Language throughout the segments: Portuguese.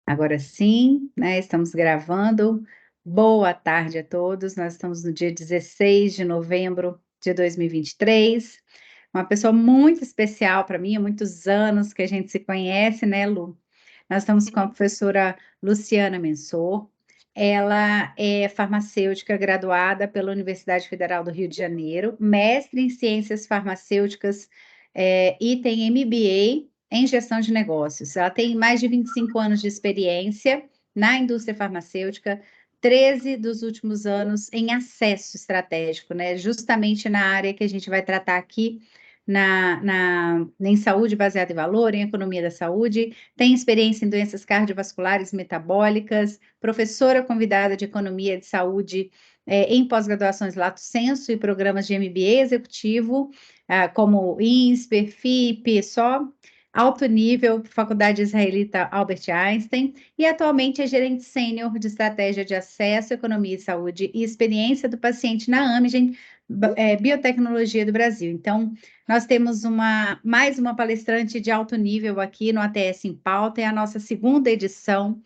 Agora sim, né, estamos gravando. Boa tarde a todos. Nós estamos no dia 16 de novembro de 2023. Uma pessoa muito especial para mim, há muitos anos que a gente se conhece, né, Lu? Nós estamos com a professora Luciana Mensor. Ela é farmacêutica graduada pela Universidade Federal do Rio de Janeiro, mestre em ciências farmacêuticas, e tem MBA em gestão de negócios. Ela tem mais de 25 anos de experiência na indústria farmacêutica, 13 dos últimos anos em acesso estratégico, né? Justamente na área que a gente vai tratar aqui, em saúde baseada em valor, em economia da saúde, tem experiência em doenças cardiovasculares metabólicas, professora convidada de economia de saúde em pós-graduações Lato Sensu e programas de MBA executivo, como INSPER, FIP, só alto nível, Faculdade Israelita Albert Einstein, e atualmente é gerente sênior de estratégia de acesso, economia e saúde e experiência do paciente na Amgen, Biotecnologia do Brasil. Então, nós temos mais uma palestrante de alto nível aqui no ATS em Pauta, é a nossa segunda edição.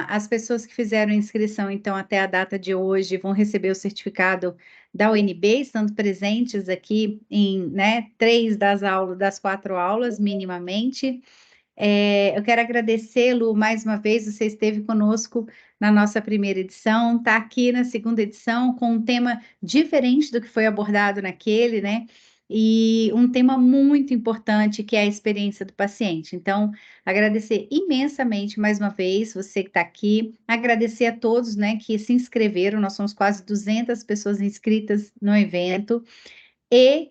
As pessoas que fizeram inscrição, então, até a data de hoje, vão receber o certificado da UNB, estando presentes aqui em, né, 3 das 4 aulas, minimamente. Eu quero agradecê-lo mais uma vez, você esteve conosco na nossa primeira edição, está aqui na segunda edição com um tema diferente do que foi abordado naquele, né? E um tema muito importante que é a experiência do paciente. Então, agradecer imensamente mais uma vez você que está aqui, agradecer a todos, né, que se inscreveram, nós somos quase 200 pessoas inscritas no evento, e,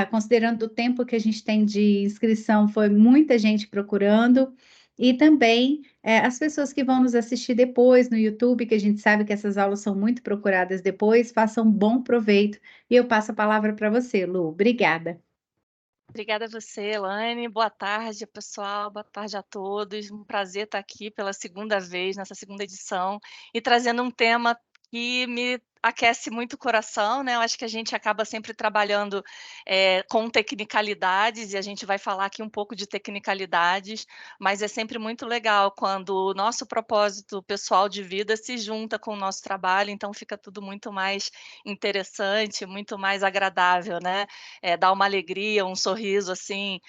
considerando o tempo que a gente tem de inscrição, foi muita gente procurando, e também as pessoas que vão nos assistir depois no YouTube, que a gente sabe que essas aulas são muito procuradas depois, façam bom proveito. E eu passo a palavra para você, Lu. Obrigada. Obrigada a você, Elaine. Boa tarde, pessoal. Boa tarde a todos. Um prazer estar aqui pela segunda vez, nessa segunda edição, e trazendo um tema que me aquece muito o coração, né? Eu acho que a gente acaba sempre trabalhando com tecnicalidades, e a gente vai falar aqui um pouco de tecnicalidades, mas é sempre muito legal quando o nosso propósito pessoal de vida se junta com o nosso trabalho, então fica tudo muito mais interessante, muito mais agradável, né? Dá uma alegria, um sorriso assim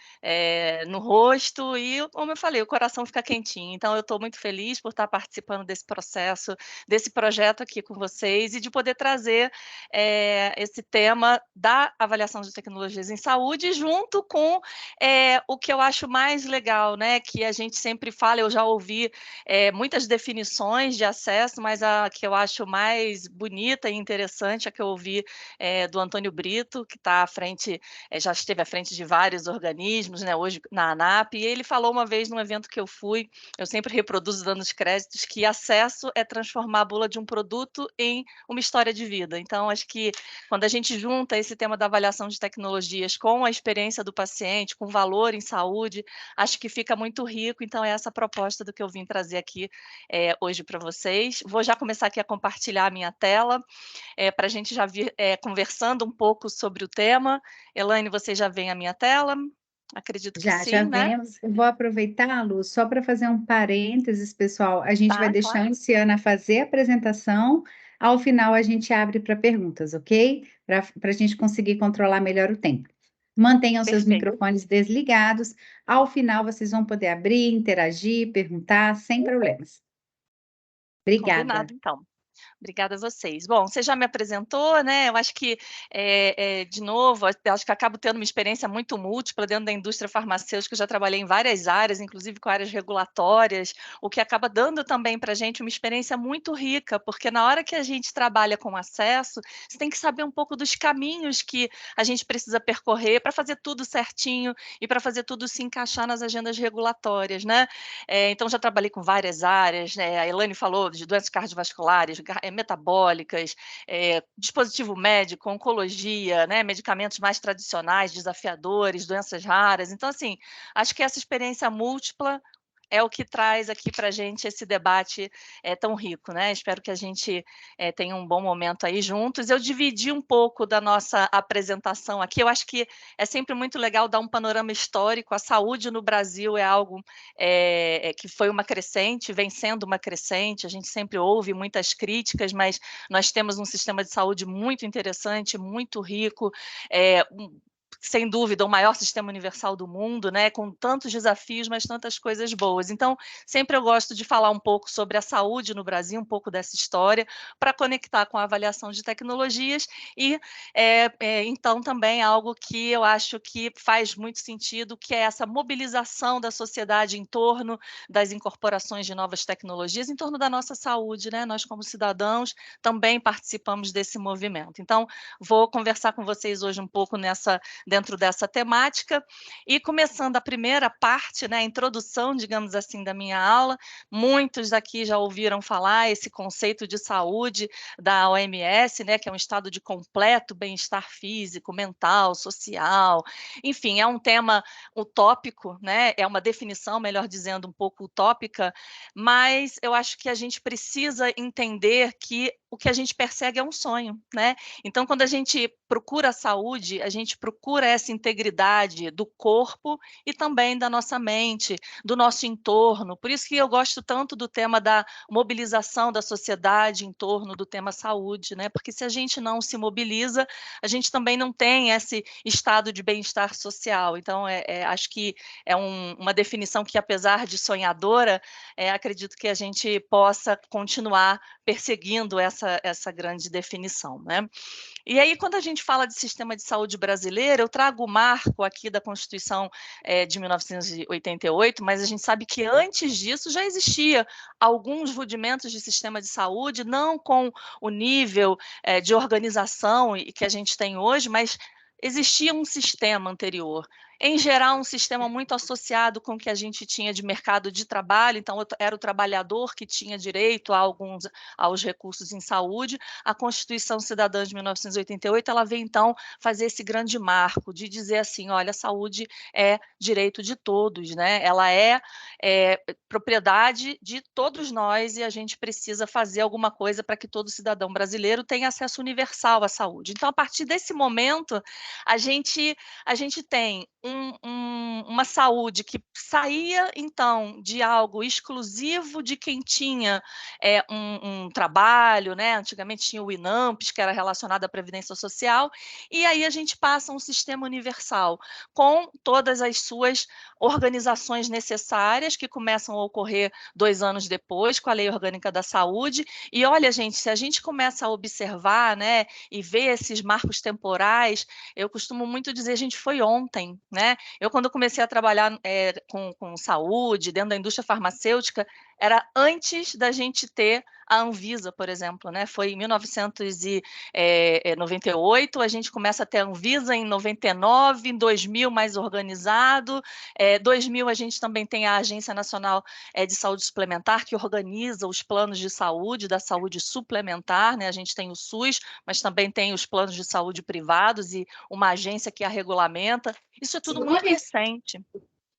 no rosto e, como eu falei, o coração fica quentinho. Então, eu estou muito feliz por estar participando desse processo, desse projeto aqui com vocês e de poder trazer esse tema da avaliação de tecnologias em saúde junto com o que eu acho mais legal, né? Que a gente sempre fala, eu já ouvi muitas definições de acesso, mas a que eu acho mais bonita e interessante é a que eu ouvi do Antônio Brito, que está à frente, já esteve à frente de vários organismos, né, hoje na ANAP, e ele falou uma vez num evento que eu fui, eu sempre reproduzo dando os créditos, que acesso é transformar a bula de um produto em uma história de vida. Então, acho que quando a gente junta esse tema da avaliação de tecnologias com a experiência do paciente, com valor em saúde, acho que fica muito rico. Então, é essa proposta do que eu vim trazer aqui hoje para vocês. Vou já começar aqui a compartilhar a minha tela, para a gente já vir conversando um pouco sobre o tema. Elaine, você já vê a minha tela? Acredito que Já sim, né? vemos. Eu vou aproveitar, Lu, só para fazer um parênteses, pessoal. A gente vai Tá, deixar claro. a Luciana fazer a apresentação. Ao final, a gente abre para perguntas, ok? Para a gente conseguir controlar melhor o tempo. Mantenham seus Perfeito. microfones desligados. Ao final, vocês vão poder abrir, interagir, perguntar, sem problemas. Obrigada. Combinado, então. Obrigada a vocês. Bom, você já me apresentou, né? Eu acho que, de novo, eu acho que acabo tendo uma experiência muito múltipla dentro da indústria farmacêutica. Eu já trabalhei em várias áreas, inclusive com áreas regulatórias, o que acaba dando também para a gente uma experiência muito rica, porque na hora que a gente trabalha com acesso, você tem que saber um pouco dos caminhos que a gente precisa percorrer para fazer tudo certinho e para fazer tudo se encaixar nas agendas regulatórias, né? Então, já trabalhei com várias áreas, né? A Elaine falou de doenças cardiovasculares, metabólicas, dispositivo médico, oncologia, né, medicamentos mais tradicionais, desafiadores, doenças raras. Então, assim, acho que essa experiência múltipla é o que traz aqui para a gente esse debate tão rico, né? Espero que a gente tenha um bom momento aí juntos. Eu dividi um pouco da nossa apresentação aqui. Eu acho que é sempre muito legal dar um panorama histórico. A saúde no Brasil é algo que foi uma crescente, vem sendo uma crescente. A gente sempre ouve muitas críticas, mas nós temos um sistema de saúde muito interessante, muito rico, sem dúvida, o maior sistema universal do mundo, né, com tantos desafios, mas tantas coisas boas. Então, sempre eu gosto de falar um pouco sobre a saúde no Brasil, um pouco dessa história, para conectar com a avaliação de tecnologias e, então, também algo que eu acho que faz muito sentido, que é essa mobilização da sociedade em torno das incorporações de novas tecnologias, em torno da nossa saúde, né? Nós, como cidadãos, também participamos desse movimento. Então, vou conversar com vocês hoje um pouco dentro dessa temática. E começando a primeira parte, né, a introdução, digamos assim, da minha aula, muitos daqui já ouviram falar esse conceito de saúde da OMS, né, que é um estado de completo bem-estar físico, mental, social, enfim, é um tema utópico, né, é uma definição, melhor dizendo, um pouco utópica, mas eu acho que a gente precisa entender que o que a gente persegue é um sonho, né? Então, quando a gente procura a saúde, a gente procura essa integridade do corpo e também da nossa mente, do nosso entorno. Por isso que eu gosto tanto do tema da mobilização da sociedade em torno do tema saúde, né? Porque se a gente não se mobiliza, a gente também não tem esse estado de bem-estar social. Então, acho que é uma definição que, apesar de sonhadora, acredito que a gente possa continuar perseguindo essa grande definição, né? E aí, quando a gente fala de sistema de saúde brasileiro, eu trago o marco aqui da Constituição de 1988, mas a gente sabe que antes disso já existia alguns rudimentos de sistema de saúde, não com o nível de organização que a gente tem hoje, mas existia um sistema anterior. Em geral, um sistema muito associado com o que a gente tinha de mercado de trabalho, então era o trabalhador que tinha direito aos recursos em saúde. A Constituição Cidadã de 1988, ela vem então fazer esse grande marco de dizer assim, olha, a saúde é direito de todos, né? Ela é propriedade de todos nós e a gente precisa fazer alguma coisa para que todo cidadão brasileiro tenha acesso universal à saúde. Então, a partir desse momento, a gente tem uma saúde que saía, então, de algo exclusivo de quem tinha um trabalho, né? Antigamente tinha o INAMPS, que era relacionado à Previdência Social, e aí a gente passa um sistema universal, com todas as suas organizações necessárias, que começam a ocorrer 2 anos depois, com a Lei Orgânica da Saúde, e olha, gente, se a gente começa a observar, né, e ver esses marcos temporais, eu costumo muito dizer, a gente foi ontem, né? Eu, quando comecei a trabalhar com saúde, dentro da indústria farmacêutica, era antes da gente ter a Anvisa, por exemplo, né? Foi em 1998, a gente começa a ter a Anvisa em 99, em 2000 mais organizado, 2000 a gente também tem a Agência Nacional de Saúde Suplementar, que organiza os planos de saúde, da saúde suplementar, né? A gente tem o SUS, mas também tem os planos de saúde privados e uma agência que a regulamenta. Isso é tudo muito recente,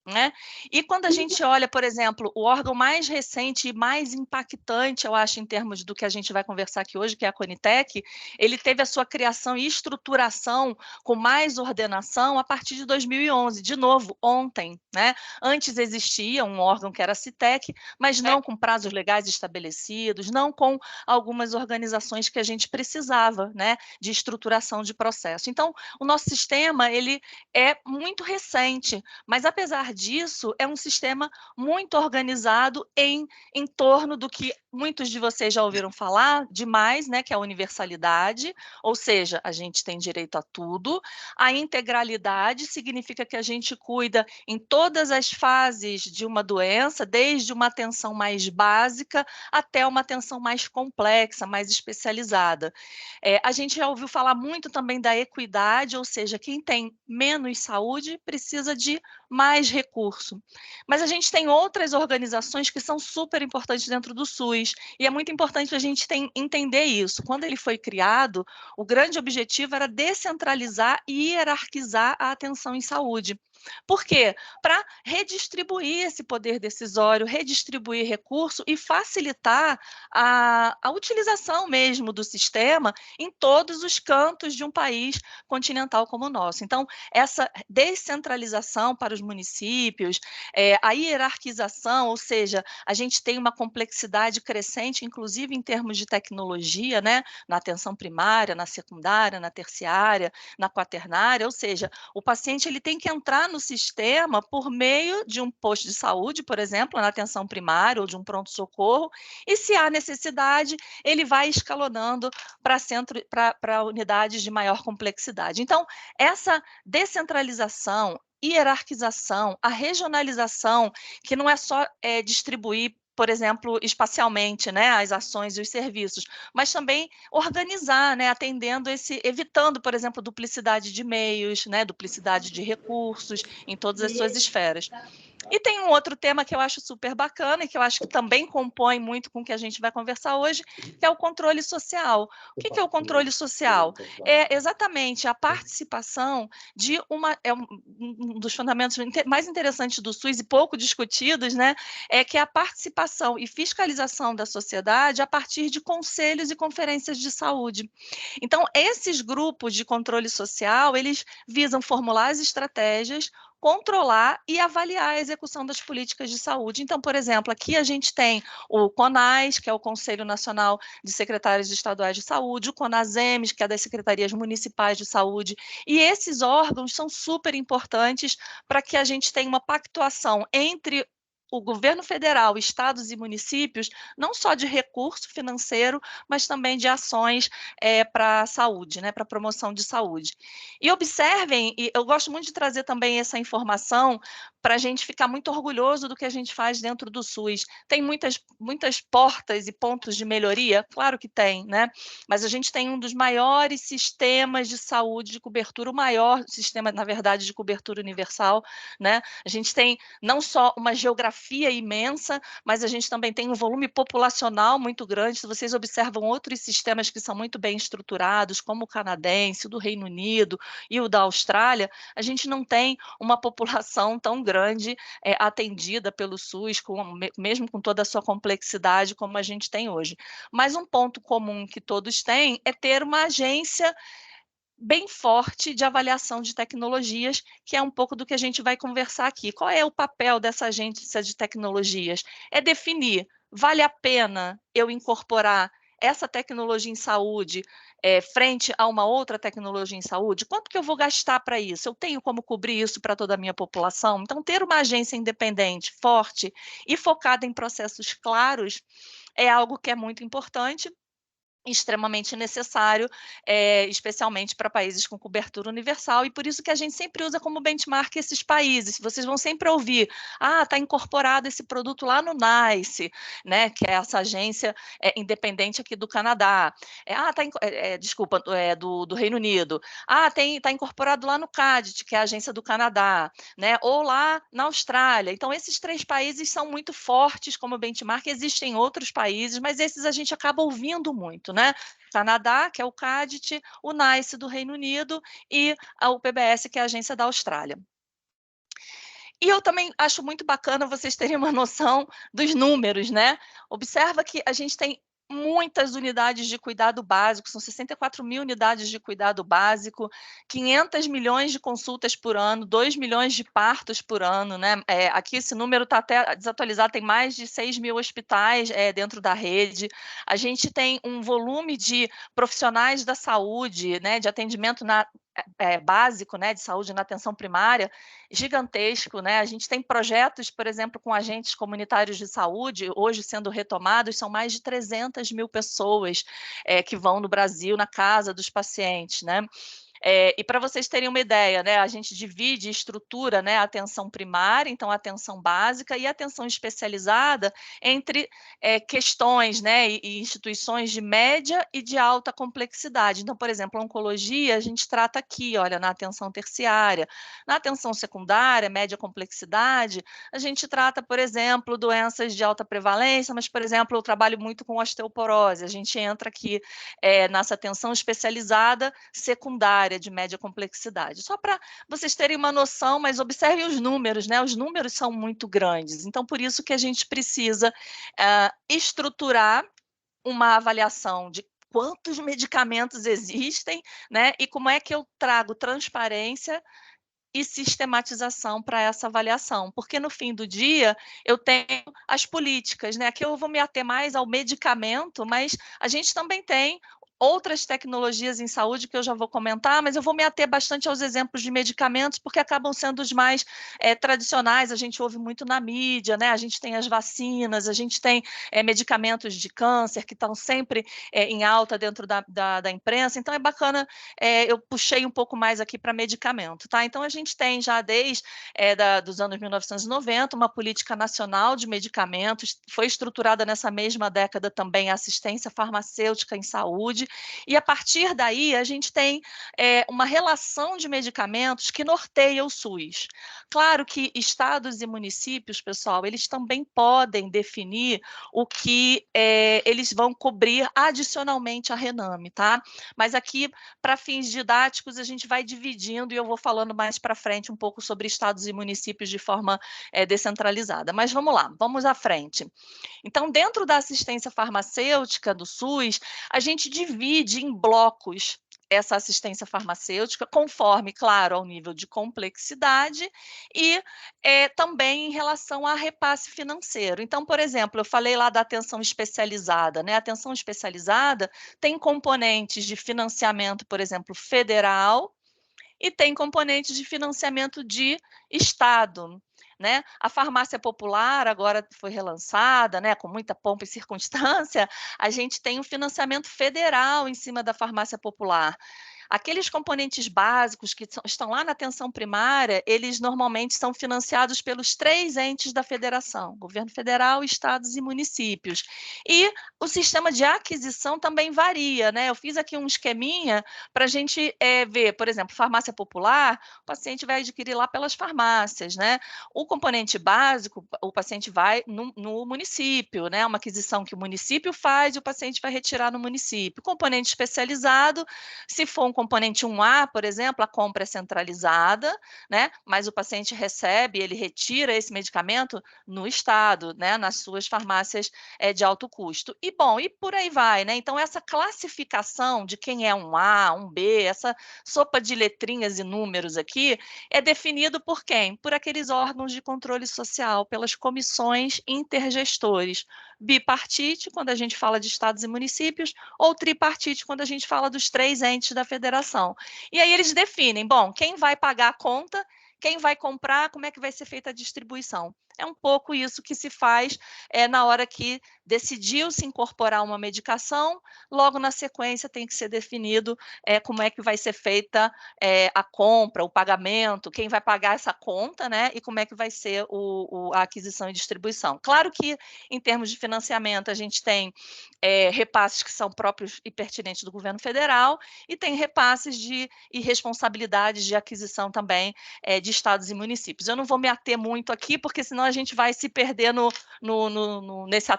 né? E quando a gente olha, por exemplo, o órgão mais recente e mais impactante, eu acho, em termos do que a gente vai conversar aqui hoje, que é a Conitec, ele teve a sua criação e estruturação com mais ordenação a partir de 2011, de novo, ontem, né? Antes existia um órgão que era a Citec, mas não com prazos legais estabelecidos, não com algumas organizações que a gente precisava, né, de estruturação de processo. Então, o nosso sistema, ele é muito recente, mas apesar disso, é um sistema muito organizado em torno do que muitos de vocês já ouviram falar demais, né, que é a universalidade, ou seja, a gente tem direito a tudo. A integralidade significa que a gente cuida em todas as fases de uma doença, desde uma atenção mais básica até uma atenção mais complexa, mais especializada. A gente já ouviu falar muito também da equidade, ou seja, quem tem menos saúde precisa de mais recurso. Mas a gente tem outras organizações que são super importantes dentro do SUS, e é muito importante a gente entender isso. Quando ele foi criado, o grande objetivo era descentralizar e hierarquizar a atenção em saúde. Por quê? Para redistribuir esse poder decisório, redistribuir recurso e facilitar a utilização mesmo do sistema em todos os cantos de um país continental como o nosso. Então, essa descentralização para os municípios, a hierarquização, ou seja, a gente tem uma complexidade crescente, inclusive em termos de tecnologia, né, na atenção primária, na secundária, na terciária, na quaternária, ou seja, o paciente ele tem que entrar no sistema por meio de um posto de saúde, por exemplo, na atenção primária ou de um pronto-socorro, e se há necessidade, ele vai escalonando para unidades de maior complexidade. Então, essa descentralização, hierarquização, a regionalização, que não é só distribuir, por exemplo, espacialmente, né, as ações e os serviços, mas também organizar, né, evitando, por exemplo, duplicidade de meios, né, duplicidade de recursos em todas as suas esferas. E tem um outro tema que eu acho super bacana e que eu acho que também compõe muito com o que a gente vai conversar hoje, que é o controle social. O que é o controle social? É exatamente a participação de um dos fundamentos mais interessantes do SUS e pouco discutidos, né, é que é a participação e fiscalização da sociedade a partir de conselhos e conferências de saúde. Então, esses grupos de controle social, eles visam formular as estratégias, controlar e avaliar a execução das políticas de saúde. Então, por exemplo, aqui a gente tem o CONAS, que é o Conselho Nacional de Secretários Estaduais de Saúde, o CONASEMES, que é das Secretarias Municipais de Saúde, e esses órgãos são super importantes para que a gente tenha uma pactuação entre o governo federal, estados e municípios, não só de recurso financeiro, mas também de ações para a saúde, né, para a promoção de saúde. E observem, e eu gosto muito de trazer também essa informação para a gente ficar muito orgulhoso do que a gente faz dentro do SUS. Tem muitas portas e pontos de melhoria? Claro que tem, né? Mas a gente tem um dos maiores sistemas de saúde de cobertura, o maior sistema, na verdade, de cobertura universal, né? A gente tem não só uma geografia imensa, mas a gente também tem um volume populacional muito grande. Se vocês observam outros sistemas que são muito bem estruturados, como o canadense, o do Reino Unido e o da Austrália, a gente não tem uma população tão grande atendida pelo SUS, mesmo com toda a sua complexidade como a gente tem hoje. Mas um ponto comum que todos têm é ter uma agência bem forte de avaliação de tecnologias, que é um pouco do que a gente vai conversar aqui. Qual é o papel dessa agência de tecnologias? É definir, vale a pena eu incorporar essa tecnologia em saúde frente a uma outra tecnologia em saúde? Quanto que eu vou gastar para isso? Eu tenho como cobrir isso para toda a minha população? Então, ter uma agência independente, forte e focada em processos claros é algo que é muito importante, extremamente necessário, especialmente para países com cobertura universal, e por isso que a gente sempre usa como benchmark esses países. Vocês vão sempre ouvir, está incorporado esse produto lá no NICE, né, que é essa agência independente aqui do Canadá. Desculpa, do Reino Unido. Está incorporado lá no CADIT, que é a agência do Canadá, né, ou lá na Austrália. Então, esses 3 países são muito fortes como benchmark. Existem outros países, mas esses a gente acaba ouvindo muito, né? Canadá, que é o CADIT, o NICE do Reino Unido e a UPBS, que é a agência da Austrália. E eu também acho muito bacana vocês terem uma noção dos números, né? Observa que a gente tem muitas unidades de cuidado básico, são 64 mil unidades de cuidado básico, 500 milhões de consultas por ano, 2 milhões de partos por ano, né? Aqui esse número está até desatualizado, tem mais de 6 mil hospitais dentro da rede. A gente tem um volume de profissionais da saúde, né, de atendimento básico, né, de saúde na atenção primária, gigantesco, né? A gente tem projetos, por exemplo, com agentes comunitários de saúde, hoje sendo retomados, são mais de 300 mil pessoas que vão no Brasil na casa dos pacientes, né? E para vocês terem uma ideia, né, a gente divide e estrutura, né, a atenção primária, então a atenção básica e a atenção especializada entre questões, né, e instituições de média e de alta complexidade. Então, por exemplo, a oncologia a gente trata aqui, olha, na atenção terciária. Na atenção secundária, média complexidade, a gente trata, por exemplo, doenças de alta prevalência, mas, por exemplo, eu trabalho muito com osteoporose, a gente entra aqui nessa atenção especializada secundária, área de média complexidade. Só para vocês terem uma noção, mas observem os números, né? Os números são muito grandes, então por isso que a gente precisa estruturar uma avaliação de quantos medicamentos existem, né? E como é que eu trago transparência e sistematização para essa avaliação, porque no fim do dia eu tenho as políticas, né? Aqui eu vou me ater mais ao medicamento, mas a gente também tem outras tecnologias em saúde que eu já vou comentar, mas eu vou me ater bastante aos exemplos de medicamentos, porque acabam sendo os mais tradicionais, a gente ouve muito na mídia, né? A gente tem as vacinas, a gente tem medicamentos de câncer que estão sempre em alta dentro da imprensa, então é bacana, eu puxei um pouco mais aqui para medicamento, tá? Então a gente tem já desde dos anos 1990 uma política nacional de medicamentos, foi estruturada nessa mesma década também a assistência farmacêutica em saúde, e a partir daí a gente tem uma relação de medicamentos que norteia o SUS. Claro que estados e municípios, pessoal, eles também podem definir o que eles vão cobrir adicionalmente à Rename, tá? Mas aqui, para fins didáticos, a gente vai dividindo e eu vou falando mais para frente um pouco sobre estados e municípios de forma descentralizada. Mas vamos lá, vamos à frente. Então, dentro da assistência farmacêutica do SUS, a gente divide em blocos essa assistência farmacêutica, conforme, claro, ao nível de complexidade e também em relação a repasse financeiro. Então, por exemplo, eu falei lá da atenção especializada, né? A atenção especializada tem componentes de financiamento, por exemplo, federal, e tem componentes de financiamento de Estado, né? A farmácia popular agora foi relançada, né, com muita pompa e circunstância, a gente tem um financiamento federal em cima da farmácia popular. Aqueles componentes básicos que estão lá na atenção primária, eles normalmente são financiados pelos 3 entes da federação, governo federal, estados e municípios. E o sistema de aquisição também varia, né? Eu fiz aqui um esqueminha para a gente ver, por exemplo, farmácia popular, o paciente vai adquirir lá pelas farmácias, né? O componente básico, o paciente vai no município, né? Uma aquisição que o município faz e o paciente vai retirar no município. O componente especializado, se for um componente 1A, por exemplo, a compra é centralizada, né? Mas o paciente recebe, ele retira esse medicamento no estado, né? Nas suas farmácias de alto custo. E bom, e por aí vai, né? Então, essa classificação de quem é 1A, 1B, essa sopa de letrinhas e números aqui, é definido por quem? Por aqueles órgãos de controle social, pelas comissões intergestores. Bipartite, quando a gente fala de estados e municípios, ou tripartite, quando a gente fala dos 3 entes da federação. E aí eles definem, bom, quem vai pagar a conta, quem vai comprar, como é que vai ser feita a distribuição. É um pouco isso que se faz na hora que decidiu-se incorporar uma medicação, logo na sequência tem que ser definido como é que vai ser feita a compra, o pagamento, quem vai pagar essa conta, né? E como é que vai ser a aquisição e distribuição. Claro que, em termos de financiamento, a gente tem repasses que são próprios e pertinentes do governo federal, e tem repasses e responsabilidades de aquisição também de estados e municípios. Eu não vou me ater muito aqui, porque senão a gente vai se perder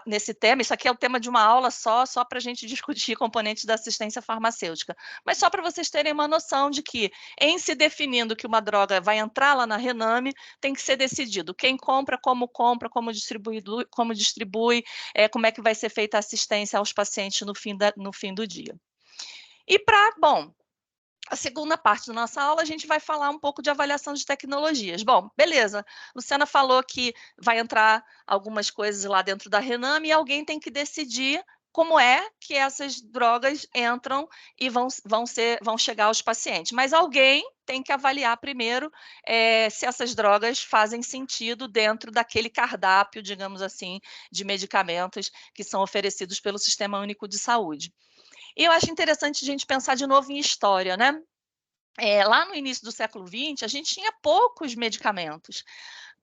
nesse tema. Isso aqui é o tema de uma aula só para a gente discutir componentes da assistência farmacêutica. Mas só para vocês terem uma noção de que, em se definindo que uma droga vai entrar lá na Rename, tem que ser decidido quem compra, como distribui, como é que vai ser feita a assistência aos pacientes no fim do dia. E bom, a segunda parte da nossa aula, a gente vai falar um pouco de avaliação de tecnologias. Bom, beleza, Luciana falou que vai entrar algumas coisas lá dentro da Rename e alguém tem que decidir como é que essas drogas entram e vão chegar aos pacientes. Mas alguém tem que avaliar primeiro se essas drogas fazem sentido dentro daquele cardápio, digamos assim, de medicamentos que são oferecidos pelo Sistema Único de Saúde. E eu acho interessante a gente pensar de novo em história, né? Lá no início do século XX, a gente tinha poucos medicamentos.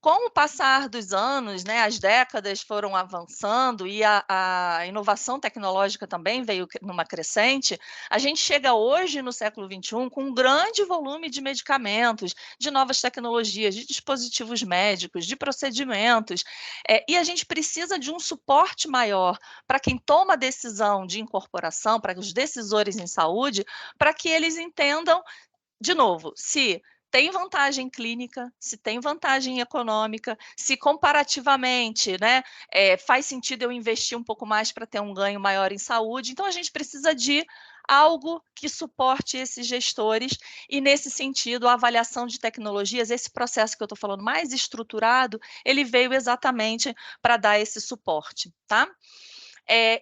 Com o passar dos anos, né, as décadas foram avançando e a inovação tecnológica também veio numa crescente, a gente chega hoje, no século XXI, com um grande volume de medicamentos, de novas tecnologias, de dispositivos médicos, de procedimentos, e a gente precisa de um suporte maior para quem toma a decisão de incorporação, para os decisores em saúde, para que eles entendam de novo, se tem vantagem clínica, se tem vantagem econômica, se comparativamente, né, faz sentido eu investir um pouco mais para ter um ganho maior em saúde. Então, a gente precisa de algo que suporte esses gestores e, nesse sentido, a avaliação de tecnologias, esse processo que eu estou falando mais estruturado, ele veio exatamente para dar esse suporte, tá?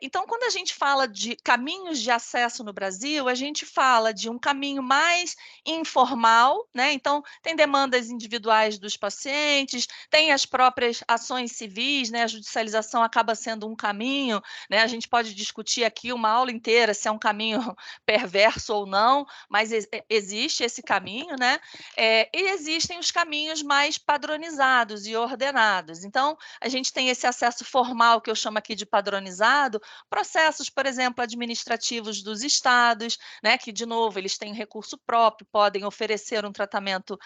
Então, quando a gente fala de caminhos de acesso no Brasil, a gente fala de um caminho mais informal, né? Então, tem demandas individuais dos pacientes, tem as próprias ações civis, né? A judicialização acaba sendo um caminho, né? A gente pode discutir aqui uma aula inteira se é um caminho perverso ou não, mas existe esse caminho, né? E existem os caminhos mais padronizados e ordenados. Então, a gente tem esse acesso formal, que eu chamo aqui de padronizado, processos, por exemplo, administrativos dos estados, né, que, de novo, eles têm recurso próprio, podem oferecer um tratamento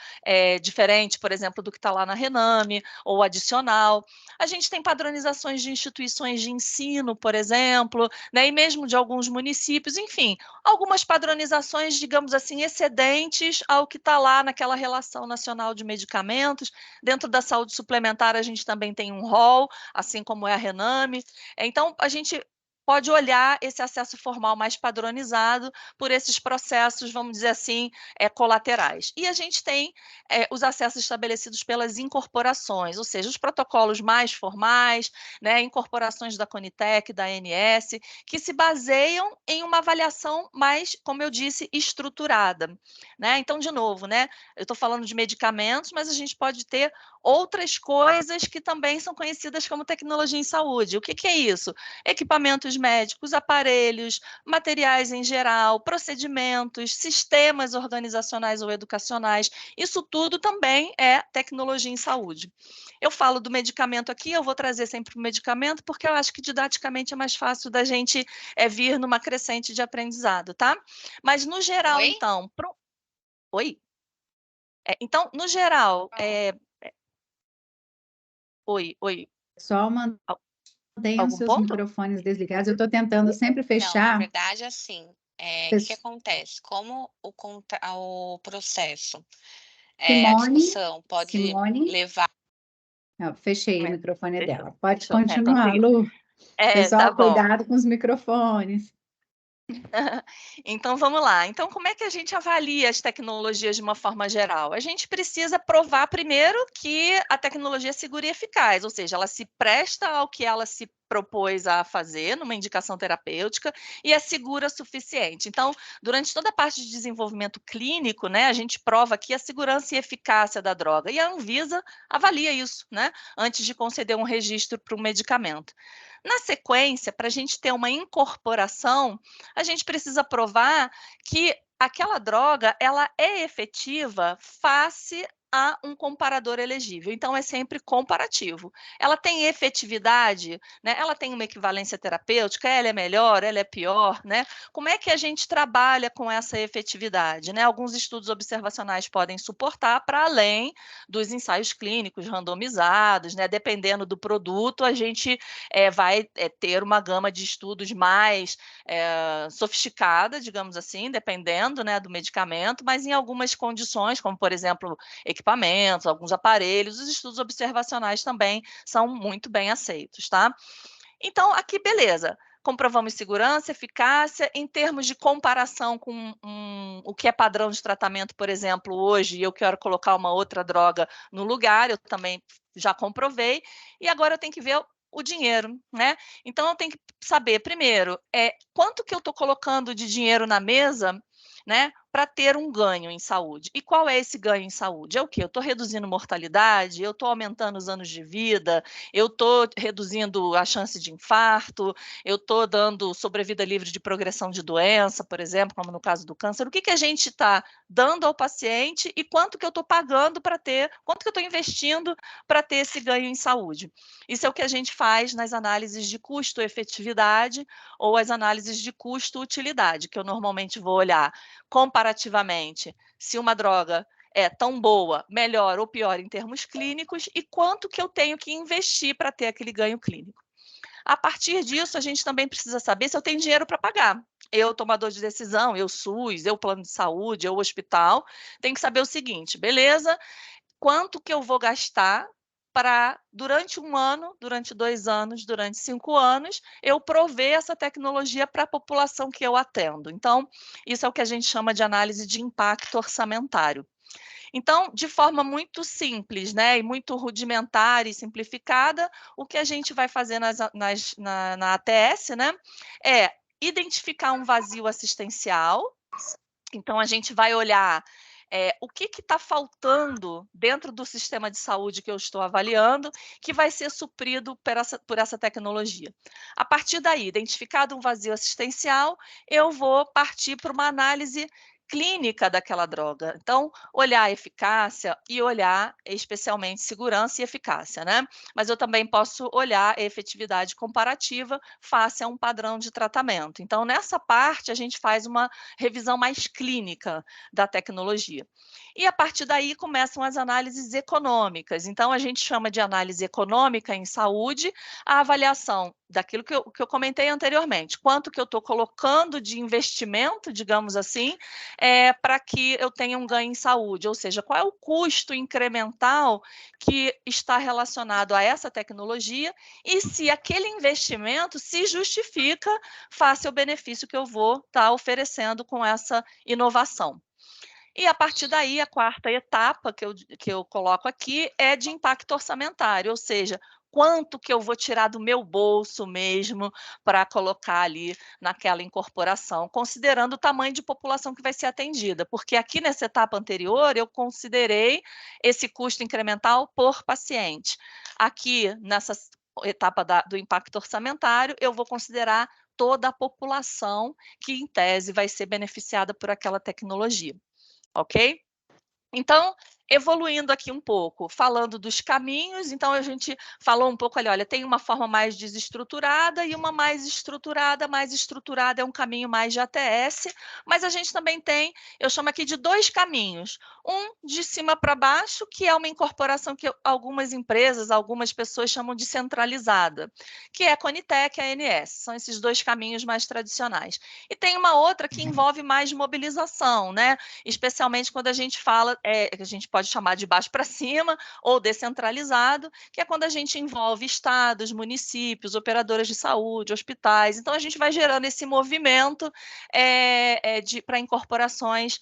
diferente, por exemplo, do que está lá na Rename, ou adicional. A gente tem padronizações de instituições de ensino, por exemplo, né, e mesmo de alguns municípios, enfim, algumas padronizações, digamos assim, excedentes ao que está lá naquela relação nacional de medicamentos. Dentro da saúde suplementar, a gente também tem um rol, assim como é a Rename. Então, a gente pode olhar esse acesso formal mais padronizado por esses processos, vamos dizer assim, colaterais. E a gente tem os acessos estabelecidos pelas incorporações, ou seja, os protocolos mais formais, né, incorporações da Conitec, da ANS, que se baseiam em uma avaliação mais, como eu disse, estruturada, né? Então, de novo, né, eu estou falando de medicamentos, mas a gente pode ter outras coisas que também são conhecidas como tecnologia em saúde. O que é isso? Equipamentos médicos, aparelhos, materiais em geral, procedimentos, sistemas organizacionais ou educacionais. Isso tudo também é tecnologia em saúde. Eu falo do medicamento aqui, eu vou trazer sempre o medicamento, porque eu acho que didaticamente é mais fácil da gente vir numa crescente de aprendizado, tá? Mas, no geral, Oi? então... Oi? Então, no geral... Ó, Oi, oi. Pessoal, Al- mantenham Algum seus ponto? microfones desligados. Eu estou tentando sempre não, na fechar. verdade, assim, o que que Pes- acontece? Como o processo, a Simone, discussão pode Simone, levar fechei o É, microfone fechou. dela. Pode Fechou. continuar, Conseguiu. Lu. Tá Pessoal, bom. cuidado com os microfones. Então, vamos lá. Então, como é que a gente avalia as tecnologias de uma forma geral? A gente precisa provar primeiro que a tecnologia é segura e eficaz, ou seja, ela se presta ao que ela se propôs a fazer numa indicação terapêutica e é segura o suficiente. Então, durante toda a parte de desenvolvimento clínico, né, a gente prova aqui a segurança e eficácia da droga. E a Anvisa avalia isso, né, antes de conceder um registro para um medicamento. Na sequência, para a gente ter uma incorporação, a gente precisa provar que aquela droga ela é efetiva face a um comparador elegível. Então, é sempre comparativo. Ela tem efetividade, né? Ela tem uma equivalência terapêutica, ela é melhor, ela é pior, né? Como é que a gente trabalha com essa efetividade, né? Alguns estudos observacionais podem suportar para além dos ensaios clínicos randomizados, né? Dependendo do produto, a gente vai ter uma gama de estudos mais sofisticada, digamos assim, dependendo, né, do medicamento, mas em algumas condições, como, por exemplo, equipamentos, alguns aparelhos, os estudos observacionais também são muito bem aceitos, tá? Então, aqui, beleza. Comprovamos segurança, eficácia, em termos de comparação com o que é padrão de tratamento, por exemplo, hoje, eu quero colocar uma outra droga no lugar, eu também já comprovei, e agora eu tenho que ver o dinheiro, né? Então, eu tenho que saber, primeiro, quanto que eu estou colocando de dinheiro na mesa, né, para ter um ganho em saúde. E qual é esse ganho em saúde? É o quê? Eu estou reduzindo mortalidade, eu estou aumentando os anos de vida, eu estou reduzindo a chance de infarto, eu estou dando sobrevida livre de progressão de doença, por exemplo, como no caso do câncer. O que que a gente está dando ao paciente e quanto que eu estou pagando para ter, quanto que eu estou investindo para ter esse ganho em saúde? Isso é o que a gente faz nas análises de custo-efetividade ou as análises de custo-utilidade, que eu normalmente vou olhar comparativamente se uma droga é tão boa, melhor ou pior em termos clínicos e quanto que eu tenho que investir para ter aquele ganho clínico. A partir disso, a gente também precisa saber se eu tenho dinheiro para pagar. eu, tomador de decisão, eu SUS, eu plano de saúde, eu hospital, tem que saber o seguinte, beleza, quanto que eu vou gastar para, durante 1 ano, durante 2 anos, durante 5 anos, eu prover essa tecnologia para a população que eu atendo. Então, isso é o que a gente chama de análise de impacto orçamentário. Então, de forma muito simples, né, e muito rudimentar e simplificada, o que a gente vai fazer na ATS, né, é identificar um vazio assistencial. Então, a gente vai olhar o que está faltando dentro do sistema de saúde que eu estou avaliando, que vai ser suprido por essa tecnologia. A partir daí, identificado um vazio assistencial, eu vou partir para uma análise clínica daquela droga. Então, olhar a eficácia e olhar especialmente segurança e eficácia, né? Mas eu também posso olhar a efetividade comparativa face a um padrão de tratamento. Então, nessa parte, a gente faz uma revisão mais clínica da tecnologia. E a partir daí começam as análises econômicas. Então, a gente chama de análise econômica em saúde a avaliação daquilo que eu comentei anteriormente, quanto que eu estou colocando de investimento, digamos assim, para que eu tenha um ganho em saúde, ou seja, qual é o custo incremental que está relacionado a essa tecnologia e se aquele investimento se justifica face ao benefício que eu vou estar oferecendo com essa inovação. E a partir daí, a quarta etapa que eu coloco aqui é de impacto orçamentário, ou seja, quanto que eu vou tirar do meu bolso mesmo para colocar ali naquela incorporação, considerando o tamanho de população que vai ser atendida, porque aqui nessa etapa anterior eu considerei esse custo incremental por paciente. Aqui nessa etapa do impacto orçamentário, eu vou considerar toda a população que, em tese, vai ser beneficiada por aquela tecnologia. Ok? Então, evoluindo aqui um pouco, falando dos caminhos, então a gente falou um pouco ali, olha, tem uma forma mais desestruturada e uma mais estruturada é um caminho mais de ATS, mas a gente também tem, eu chamo aqui de 2 caminhos, um de cima para baixo, que é uma incorporação que algumas empresas, algumas pessoas chamam de centralizada, que é a Conitec e a ANS, são esses 2 caminhos mais tradicionais. E tem uma outra que envolve mais mobilização, né? Especialmente quando a gente fala, que a gente pode chamar de baixo para cima ou descentralizado, que é quando a gente envolve estados, municípios, operadoras de saúde, hospitais. Então, a gente vai gerando esse movimento para incorporações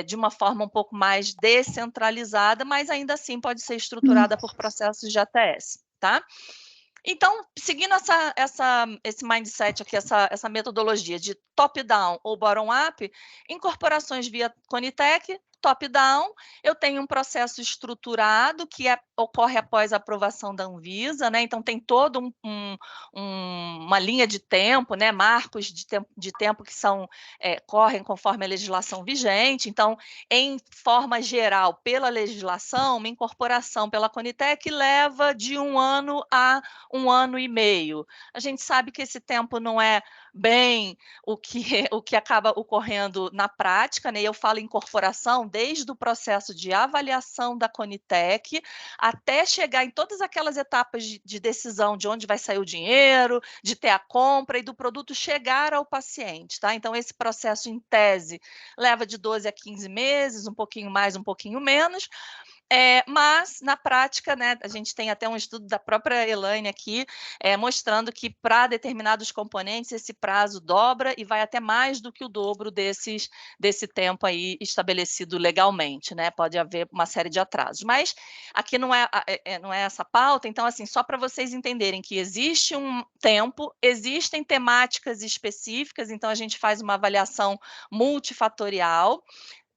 de uma forma um pouco mais descentralizada, mas ainda assim pode ser estruturada por processos de ATS, tá? Então, seguindo esse mindset aqui, essa metodologia de top-down ou bottom-up, incorporações via Conitec, top-down, eu tenho um processo estruturado que ocorre após a aprovação da Anvisa, né? Então tem toda uma linha de tempo, né? Marcos de tempo que correm conforme a legislação vigente. Então, em forma geral, pela legislação, uma incorporação pela Conitec leva de 1 ano a 1 ano e meio. A gente sabe que esse tempo não é bem o que acaba ocorrendo na prática, né? Eu falo incorporação desde o processo de avaliação da Conitec até chegar em todas aquelas etapas de decisão de onde vai sair o dinheiro, de ter a compra e do produto chegar ao paciente, tá? Então, esse processo, em tese, leva de 12 a 15 meses, um pouquinho mais, um pouquinho menos, mas, na prática, né, a gente tem até um estudo da própria Elaine aqui, mostrando que para determinados componentes esse prazo dobra e vai até mais do que o dobro desse tempo aí estabelecido legalmente, né? Pode haver uma série de atrasos. Mas aqui não é essa pauta, então, assim, só para vocês entenderem que existe um tempo, existem temáticas específicas, então a gente faz uma avaliação multifatorial,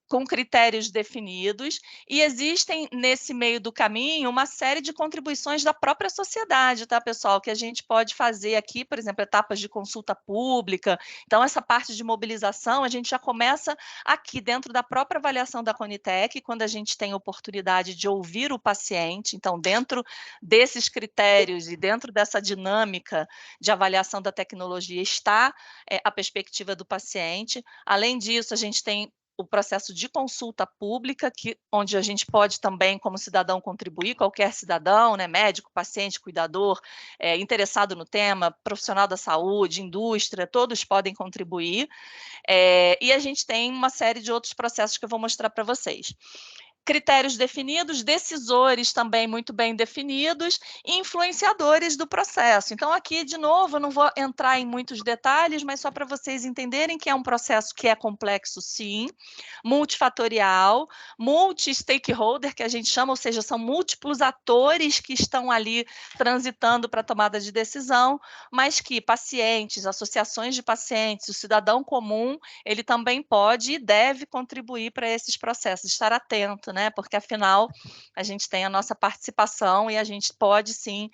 com critérios definidos, e existem, nesse meio do caminho, uma série de contribuições da própria sociedade, tá, pessoal? Que a gente pode fazer aqui, por exemplo, etapas de consulta pública. Então, essa parte de mobilização, a gente já começa aqui, dentro da própria avaliação da Conitec, quando a gente tem oportunidade de ouvir o paciente. Então, dentro desses critérios e dentro dessa dinâmica de avaliação da tecnologia está a perspectiva do paciente. Além disso, a gente tem o processo de consulta pública, onde a gente pode também, como cidadão, contribuir, qualquer cidadão, né, médico, paciente, cuidador, interessado no tema, profissional da saúde, indústria, todos podem contribuir. E a gente tem uma série de outros processos que eu vou mostrar para vocês. Critérios definidos, decisores também muito bem definidos, e influenciadores do processo. Então, aqui, de novo, eu não vou entrar em muitos detalhes, mas só para vocês entenderem que é um processo que é complexo, sim, multifatorial, multi-stakeholder, que a gente chama, ou seja, são múltiplos atores que estão ali transitando para a tomada de decisão, mas que pacientes, associações de pacientes, o cidadão comum, ele também pode e deve contribuir para esses processos, estar atento, né? Porque afinal a gente tem a nossa participação e a gente pode sim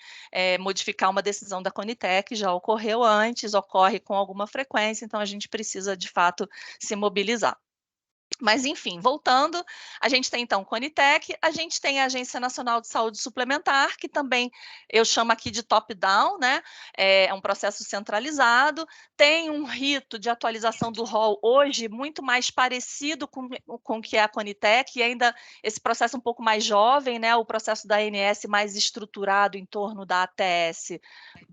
modificar uma decisão da Conitec, já ocorreu antes, ocorre com alguma frequência, então a gente precisa de fato se mobilizar. Mas, enfim, voltando, a gente tem, então, Conitec, a gente tem a Agência Nacional de Saúde Suplementar, que também eu chamo aqui de top-down, né? É um processo centralizado, tem um rito de atualização do rol hoje muito mais parecido com o que é a Conitec, e ainda esse processo um pouco mais jovem, né? O processo da ANS mais estruturado em torno da ATS,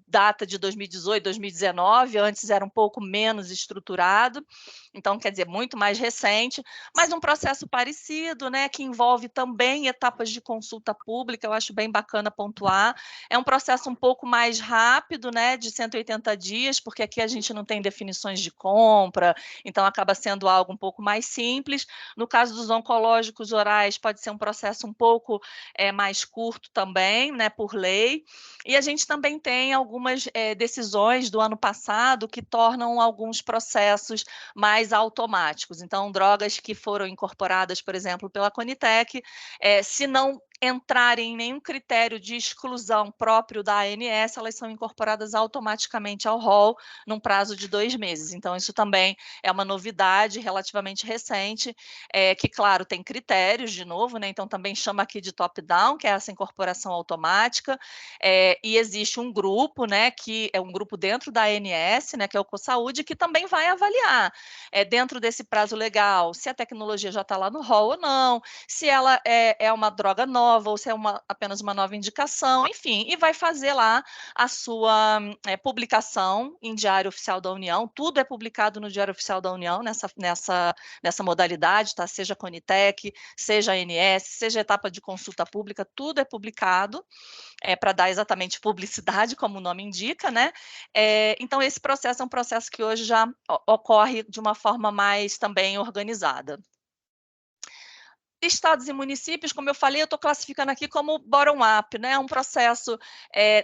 data de 2018, 2019, antes era um pouco menos estruturado, então, quer dizer, muito mais recente, mas um processo parecido, né, que envolve também etapas de consulta pública, eu acho bem bacana pontuar. É um processo um pouco mais rápido, né, de 180 dias, porque aqui a gente não tem definições de compra, então acaba sendo algo um pouco mais simples. No caso dos oncológicos orais, pode ser um processo um pouco mais curto também, né, por lei. E a gente também tem algumas decisões do ano passado que tornam alguns processos mais automáticos. Então, drogas que foram incorporadas, por exemplo, pela Conitec, se não entrarem em nenhum critério de exclusão próprio da ANS, elas são incorporadas automaticamente ao rol num prazo de 2 meses. Então, isso também é uma novidade relativamente recente, que, claro, tem critérios, de novo, né? Então, também chama aqui de top-down, que é essa incorporação automática, e existe um grupo, né, que é um grupo dentro da ANS, né, que é o CoSaúde, que também vai avaliar, dentro desse prazo legal, se a tecnologia já está lá no rol ou não, se ela é uma droga nova, ou se é apenas uma nova indicação, enfim, e vai fazer lá a sua publicação em Diário Oficial da União. Tudo é publicado no Diário Oficial da União nessa modalidade, tá? Seja Conitec, seja ANS, seja etapa de consulta pública, tudo é publicado para dar exatamente publicidade, como o nome indica, né? Então, esse processo é um processo que hoje já ocorre de uma forma mais também organizada. Estados e municípios, como eu falei, eu estou classificando aqui como bottom-up, né? Um processo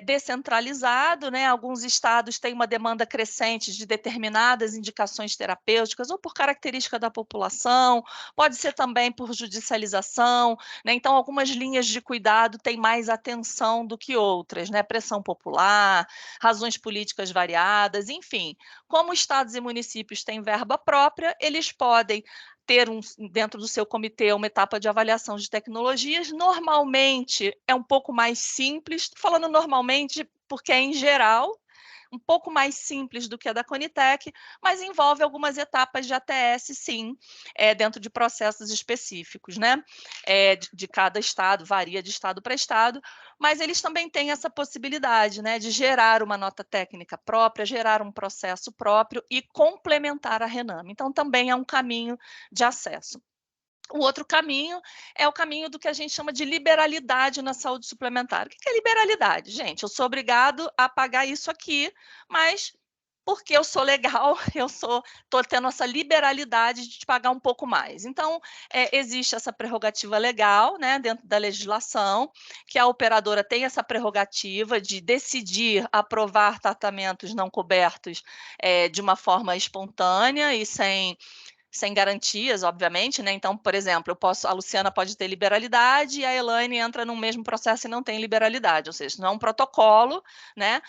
descentralizado, né? Alguns estados têm uma demanda crescente de determinadas indicações terapêuticas, ou por característica da população, pode ser também por judicialização, né? Então, algumas linhas de cuidado têm mais atenção do que outras, né? Pressão popular, razões políticas variadas, enfim. Como estados e municípios têm verba própria, eles podem ter dentro do seu comitê uma etapa de avaliação de tecnologias. Normalmente é um pouco mais simples, falando normalmente porque é em geral, um pouco mais simples do que a da Conitec, mas envolve algumas etapas de ATS, sim, dentro de processos específicos, né? De cada estado, varia de estado para estado, mas eles também têm essa possibilidade, né, de gerar uma nota técnica própria, gerar um processo próprio e complementar a RENAME. Então, também é um caminho de acesso. O outro caminho é o caminho do que a gente chama de liberalidade na saúde suplementar. O que é liberalidade? Gente, eu sou obrigado a pagar isso aqui, mas porque eu sou legal, eu estou tendo essa liberalidade de te pagar um pouco mais. Então, existe essa prerrogativa legal, né, dentro da legislação, que a operadora tem essa prerrogativa de decidir aprovar tratamentos não cobertos de uma forma espontânea e sem garantias, obviamente, né? Então, por exemplo, a Luciana pode ter liberalidade e a Elaine entra no mesmo processo e não tem liberalidade, ou seja, não é um protocolo, né?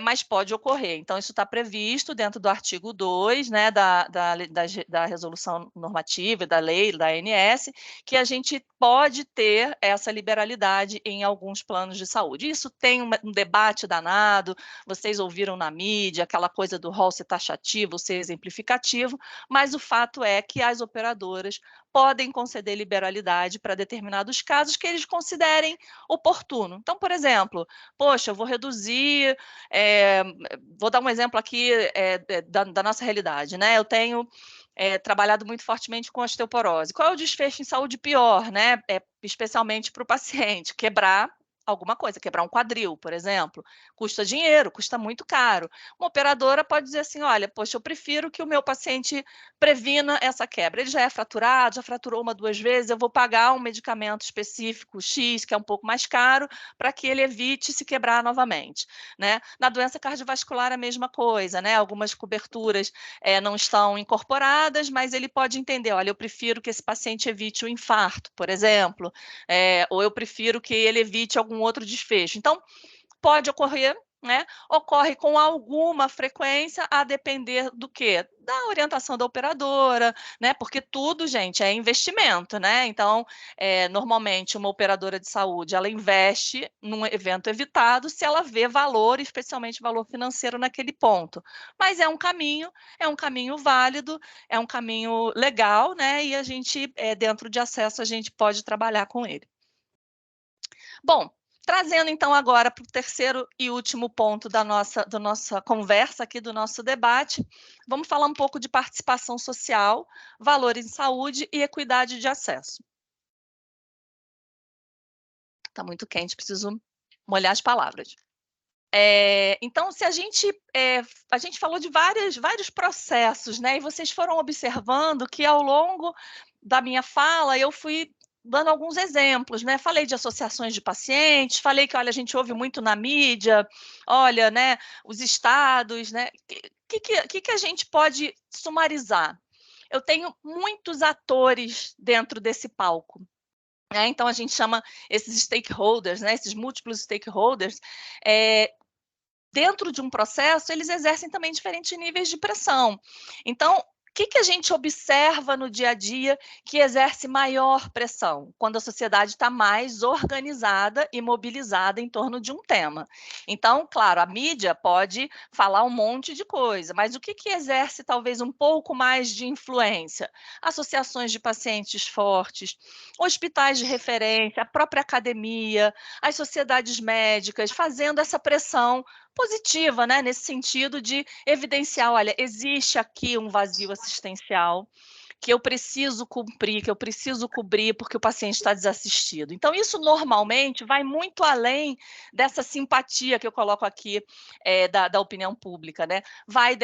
Mas pode ocorrer. Então, isso está previsto dentro do artigo 2, né, da resolução normativa, da lei, da ANS, que a gente pode ter essa liberalidade em alguns planos de saúde. Isso tem um debate danado, vocês ouviram na mídia, aquela coisa do rol ser taxativo, ser exemplificativo, mas o fato fato é que as operadoras podem conceder liberalidade para determinados casos que eles considerem oportuno. Então, por exemplo, poxa, eu vou reduzir, vou dar um exemplo aqui da nossa realidade, né? Eu tenho trabalhado muito fortemente com osteoporose. Qual é o desfecho em saúde pior, né? Especialmente para o paciente, quebrar alguma coisa, quebrar um quadril, por exemplo, custa dinheiro, custa muito caro. Uma operadora pode dizer assim, olha, poxa, eu prefiro que o meu paciente previna essa quebra. Ele já é fraturado, já fraturou uma, duas vezes, eu vou pagar um medicamento específico X, que é um pouco mais caro, para que ele evite se quebrar novamente, né? Na doença cardiovascular a mesma coisa, né? Algumas coberturas não estão incorporadas, mas ele pode entender, olha, eu prefiro que esse paciente evite o infarto, por exemplo, ou eu prefiro que ele evite algum outro desfecho. Então, pode ocorrer, né? Ocorre com alguma frequência, a depender do quê? Da orientação da operadora, né? Porque tudo, gente, é investimento, né? Então, normalmente, uma operadora de saúde, ela investe num evento evitado se ela vê valor, especialmente valor financeiro naquele ponto. Mas é um caminho válido, é um caminho legal, né? E a gente, dentro de acesso, a gente pode trabalhar com ele. Bom, trazendo então agora para o terceiro e último ponto da nossa conversa aqui, do nosso debate, vamos falar um pouco de participação social, valores em saúde e equidade de acesso. Está muito quente, preciso molhar as palavras. Então, se a gente falou de vários processos, né? E vocês foram observando que ao longo da minha fala eu fui dando alguns exemplos, né? Falei de associações de pacientes, falei que, olha, a gente ouve muito na mídia, olha, né? Os estados, né? Que a gente pode sumarizar? Eu tenho muitos atores dentro desse palco. Então, a gente chama esses stakeholders, né? Esses múltiplos stakeholders, dentro de um processo, eles exercem também diferentes níveis de pressão. Então, o que a gente observa no dia a dia que exerce maior pressão? Quando a sociedade está mais organizada e mobilizada em torno de um tema. Então, claro, a mídia pode falar um monte de coisa, mas o que exerce talvez um pouco mais de influência? Associações de pacientes fortes, hospitais de referência, a própria academia, as sociedades médicas, fazendo essa pressão positiva, né, nesse sentido de evidenciar, olha, existe aqui um vazio assistencial que eu preciso cumprir, que eu preciso cobrir porque o paciente está desassistido. Então, isso normalmente vai muito além dessa simpatia que eu coloco aqui da opinião pública, né? Vai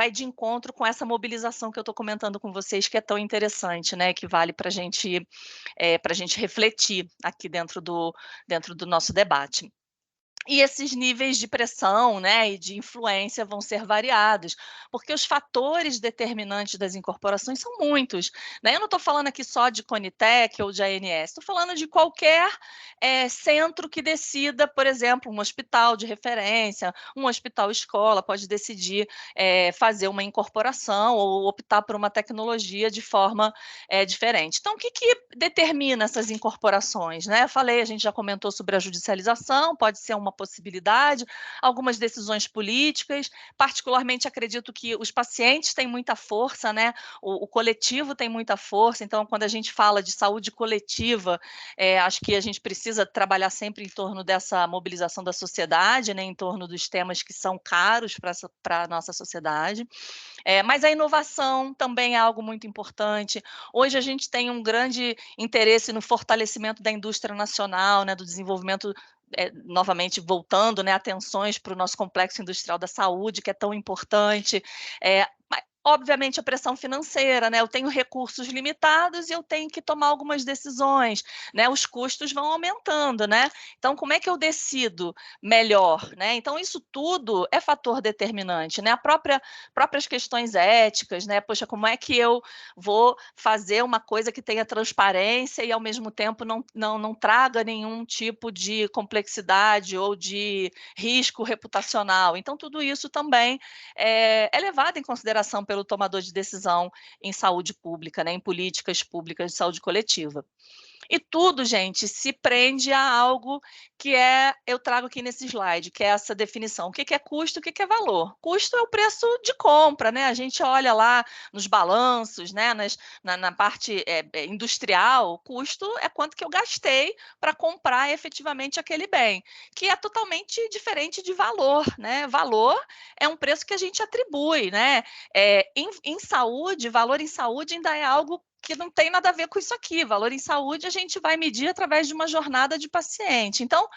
de encontro com essa mobilização que eu estou comentando com vocês, que é tão interessante, né? Que vale para gente refletir aqui dentro do nosso debate. E esses níveis de pressão, né, e de influência vão ser variados, porque os fatores determinantes das incorporações são muitos, né? Eu não estou falando aqui só de Conitec ou de ANS, estou falando de qualquer centro que decida, por exemplo, um hospital de referência, um hospital-escola pode decidir fazer uma incorporação ou optar por uma tecnologia de forma diferente. Então, o que determina essas incorporações, né? Eu falei, a gente já comentou sobre a judicialização, pode ser uma possibilidade, algumas decisões políticas, particularmente acredito que os pacientes têm muita força, né? O coletivo tem muita força, então quando a gente fala de saúde coletiva, acho que a gente precisa trabalhar sempre em torno dessa mobilização da sociedade, né? Em torno dos temas que são caros para a nossa sociedade. Mas a inovação também é algo muito importante. Hoje a gente tem um grande interesse no fortalecimento da indústria nacional, né, do desenvolvimento, novamente voltando, né, atenções para o nosso complexo industrial da saúde, que é tão importante. Obviamente, a pressão financeira, né? Eu tenho recursos limitados e eu tenho que tomar algumas decisões, né? Os custos vão aumentando, né? Então, como é que eu decido melhor, né? Então, isso tudo é fator determinante, né? Próprias questões éticas, né? Poxa, como é que eu vou fazer uma coisa que tenha transparência e, ao mesmo tempo, não traga nenhum tipo de complexidade ou de risco reputacional? Então, tudo isso também é levado em consideração pelo tomador de decisão em saúde pública, né, em políticas públicas de saúde coletiva. E tudo, gente, se prende a algo que eu trago aqui nesse slide, que é essa definição. O que é custo, o que é valor? Custo é o preço de compra, né? A gente olha lá nos balanços, né? Na parte industrial, o custo é quanto que eu gastei para comprar efetivamente aquele bem, que é totalmente diferente de valor, né? Valor é um preço que a gente atribui, né? Em saúde, valor em saúde ainda é algo que não tem nada a ver com isso aqui. Valor em saúde a gente vai medir através de uma jornada de paciente. Então,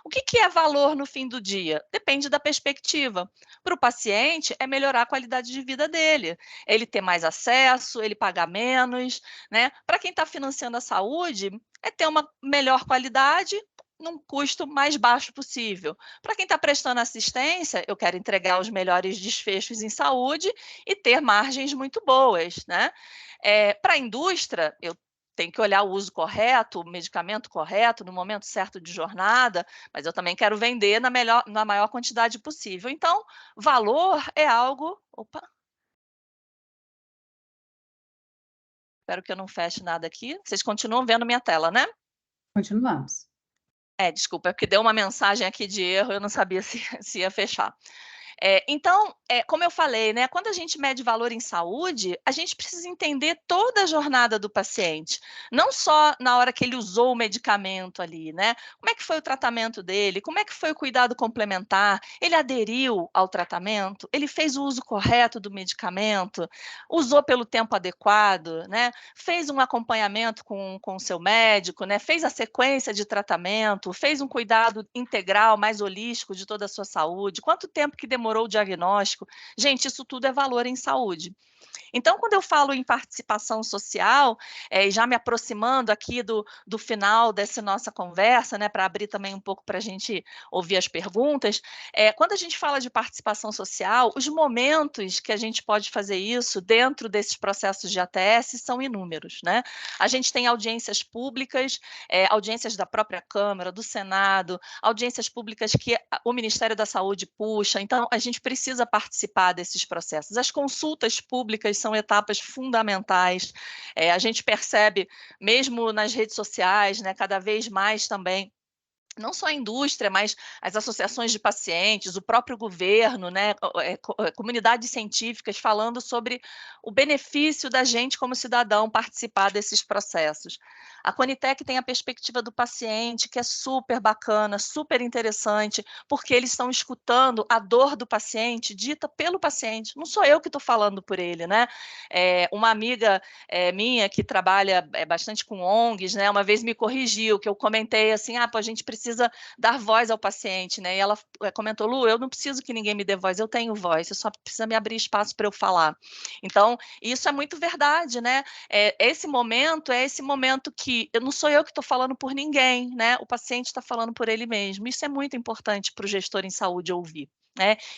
o que é valor no fim do dia? Depende da perspectiva. Para o paciente, é melhorar a qualidade de vida dele, ele ter mais acesso, ele pagar menos, né? Para quem está financiando a saúde, é ter uma melhor qualidade num custo mais baixo possível. Para quem está prestando assistência, eu quero entregar os melhores desfechos em saúde e ter margens muito boas, né? Para a indústria, eu tenho que olhar o uso correto, o medicamento correto, no momento certo de jornada, mas eu também quero vender na maior quantidade possível. Então, valor é algo... Opa! Espero que eu não feche nada aqui. Vocês continuam vendo minha tela, né? Continuamos. Desculpa, é porque deu uma mensagem aqui de erro, eu não sabia se ia fechar. Então, como eu falei, né, quando a gente mede valor em saúde, a gente precisa entender toda a jornada do paciente, não só na hora que ele usou o medicamento ali, né? Como é que foi o tratamento dele? Como é que foi o cuidado complementar? Ele aderiu ao tratamento? Ele fez o uso correto do medicamento? Usou pelo tempo adequado, né? Fez um acompanhamento com o seu médico, né? Fez a sequência de tratamento? Fez um cuidado integral, mais holístico de toda a sua saúde? Quanto tempo que demorou o diagnóstico? Gente, isso tudo é valor em saúde. Então, quando eu falo em participação social, já me aproximando aqui do final dessa nossa conversa, né, para abrir também um pouco para a gente ouvir as perguntas, quando a gente fala de participação social, os momentos que a gente pode fazer isso dentro desses processos de ATS são inúmeros, né? A gente tem audiências públicas, audiências da própria Câmara, do Senado, audiências públicas que o Ministério da Saúde puxa, então a gente precisa participar desses processos. As consultas públicas são etapas fundamentais, a gente percebe, mesmo nas redes sociais, né, cada vez mais também, não só a indústria, mas as associações de pacientes, o próprio governo, né, comunidades científicas falando sobre o benefício da gente como cidadão participar desses processos. A Conitec tem a perspectiva do paciente, que é super bacana, super interessante, porque eles estão escutando a dor do paciente dita pelo paciente. Não sou eu que estou falando por ele, né? Uma amiga minha que trabalha bastante com ONGs, né, uma vez me corrigiu, que eu comentei assim, a gente precisa dar voz ao paciente, né? E ela comentou, Lu, eu não preciso que ninguém me dê voz, eu tenho voz, você só precisa me abrir espaço para eu falar. Então, isso é muito verdade, né? Esse momento é esse momento que não sou eu que estou falando por ninguém, né? O paciente está falando por ele mesmo. Isso é muito importante para o gestor em saúde ouvir.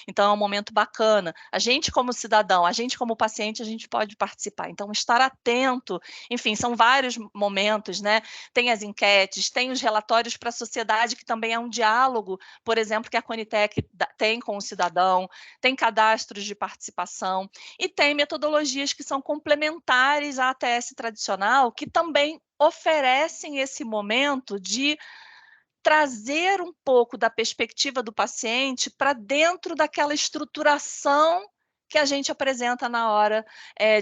Então, é um momento bacana. A gente, como cidadão, a gente, como paciente, a gente pode participar. Então, estar atento, enfim, são vários momentos, né? Tem as enquetes, tem os relatórios para a sociedade, que também é um diálogo, por exemplo, que a Conitec tem com o cidadão, tem cadastros de participação e tem metodologias que são complementares à ATS tradicional, que também oferecem esse momento de trazer um pouco da perspectiva do paciente para dentro daquela estruturação que a gente apresenta na hora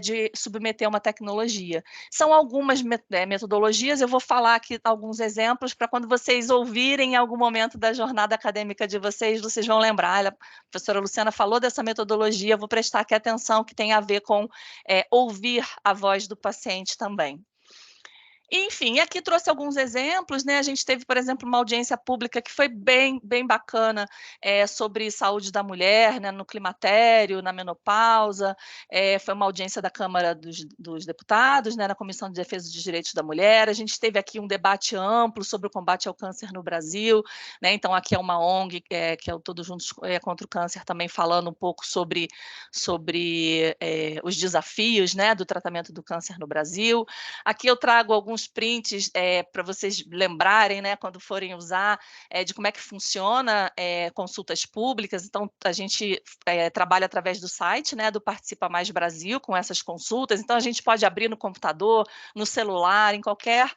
de submeter uma tecnologia. São algumas metodologias, eu vou falar aqui alguns exemplos para quando vocês ouvirem em algum momento da jornada acadêmica de vocês, vocês vão lembrar, a professora Luciana falou dessa metodologia, eu vou prestar aqui atenção, que tem a ver com ouvir a voz do paciente também. Enfim, aqui trouxe alguns exemplos, né? A gente teve, por exemplo, uma audiência pública que foi bem bacana sobre saúde da mulher, né, no climatério, na menopausa. Foi uma audiência da Câmara dos Deputados, né, na Comissão de Defesa dos Direitos da Mulher. A gente teve aqui um debate amplo sobre o combate ao câncer no Brasil, né? Então, aqui é uma ONG, que é o Todos Juntos contra o Câncer, também falando um pouco sobre os desafios, né, do tratamento do câncer no Brasil. Aqui eu trago alguns alguns prints para vocês lembrarem, né, quando forem usar, de como é que funciona consultas públicas. Então, a gente trabalha através do site, né, do Participa Mais Brasil, com essas consultas. Então, a gente pode abrir no computador, no celular, em qualquer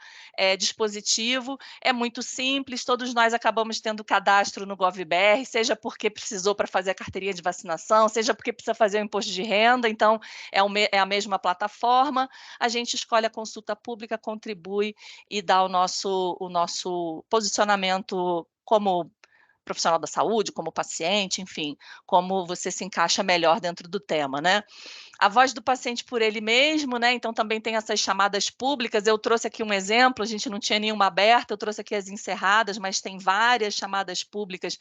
dispositivo. É muito simples, todos nós acabamos tendo cadastro no GovBR, seja porque precisou para fazer a carteirinha de vacinação, seja porque precisa fazer o imposto de renda. Então, é a mesma plataforma. A gente escolhe a consulta pública, contribui e dá o nosso posicionamento como profissional da saúde, como paciente, enfim, como você se encaixa melhor dentro do tema, né? A voz do paciente por ele mesmo, né? Então também tem essas chamadas públicas. Eu trouxe aqui um exemplo, a gente não tinha nenhuma aberta, eu trouxe aqui as encerradas, mas tem várias chamadas públicas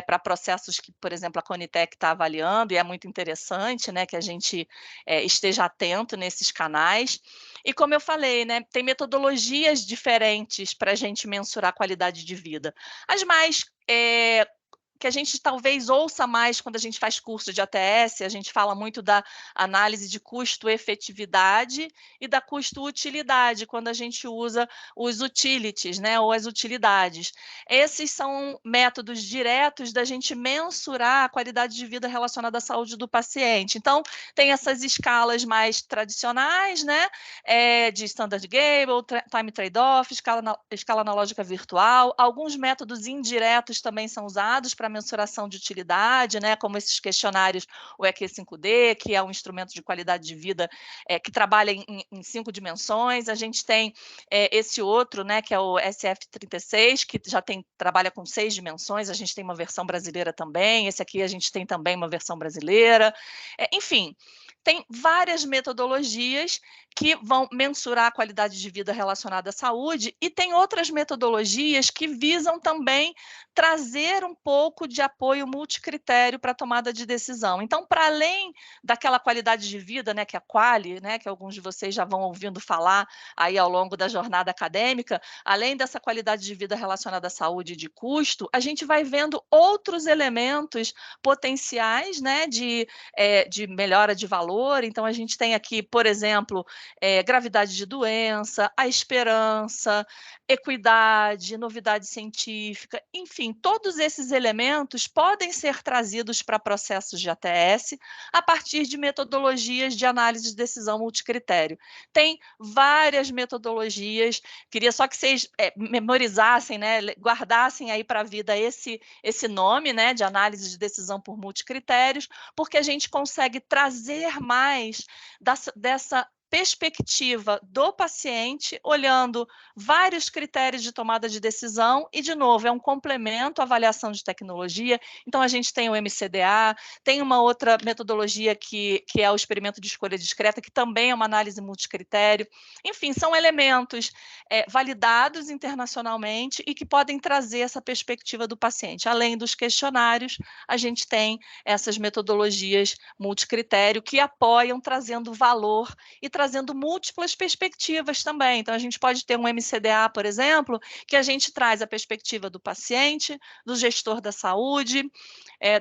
para processos que, por exemplo, a Conitec está avaliando, e é muito interessante, né, que a gente esteja atento nesses canais. E como eu falei, né, tem metodologias diferentes para a gente mensurar a qualidade de vida. As mais que a gente talvez ouça mais quando a gente faz curso de ATS, a gente fala muito da análise de custo-efetividade e da custo-utilidade, quando a gente usa os utilities, né, ou as utilidades. Esses são métodos diretos da gente mensurar a qualidade de vida relacionada à saúde do paciente. Então, tem essas escalas mais tradicionais, né, de Standard Gable, Time Trade-off, escala analógica virtual. Alguns métodos indiretos também são usados para mensuração de utilidade, né, como esses questionários, o EQ5D, que é um instrumento de qualidade de vida que trabalha em 5 dimensões. A gente tem esse outro, né, que é o SF36, que já trabalha com 6 dimensões. A gente tem uma versão brasileira também. Esse aqui a gente tem também uma versão brasileira. Enfim, tem várias metodologias que vão mensurar a qualidade de vida relacionada à saúde, e tem outras metodologias que visam também trazer um pouco de apoio multicritério para a tomada de decisão. Então, para além daquela qualidade de vida, né, que é a QALY, né, que alguns de vocês já vão ouvindo falar aí ao longo da jornada acadêmica, além dessa qualidade de vida relacionada à saúde e de custo, a gente vai vendo outros elementos potenciais, né, de melhora de valor. Então, a gente tem aqui, por exemplo, gravidade de doença, a esperança, equidade, novidade científica, enfim, todos esses elementos podem ser trazidos para processos de ATS a partir de metodologias de análise de decisão multicritério. Tem várias metodologias, queria só que vocês memorizassem, né, guardassem aí para a vida esse nome, né, de análise de decisão por multicritérios, porque a gente consegue trazer mais dessa perspectiva do paciente, olhando vários critérios de tomada de decisão, e, de novo, é um complemento à avaliação de tecnologia. Então, a gente tem o MCDA, tem uma outra metodologia que é o experimento de escolha discreta, que também é uma análise multicritério. Enfim, são elementos validados internacionalmente e que podem trazer essa perspectiva do paciente. Além dos questionários, a gente tem essas metodologias multicritério que apoiam, trazendo valor e trazendo múltiplas perspectivas também. Então, a gente pode ter um MCDA, por exemplo, que a gente traz a perspectiva do paciente, do gestor da saúde,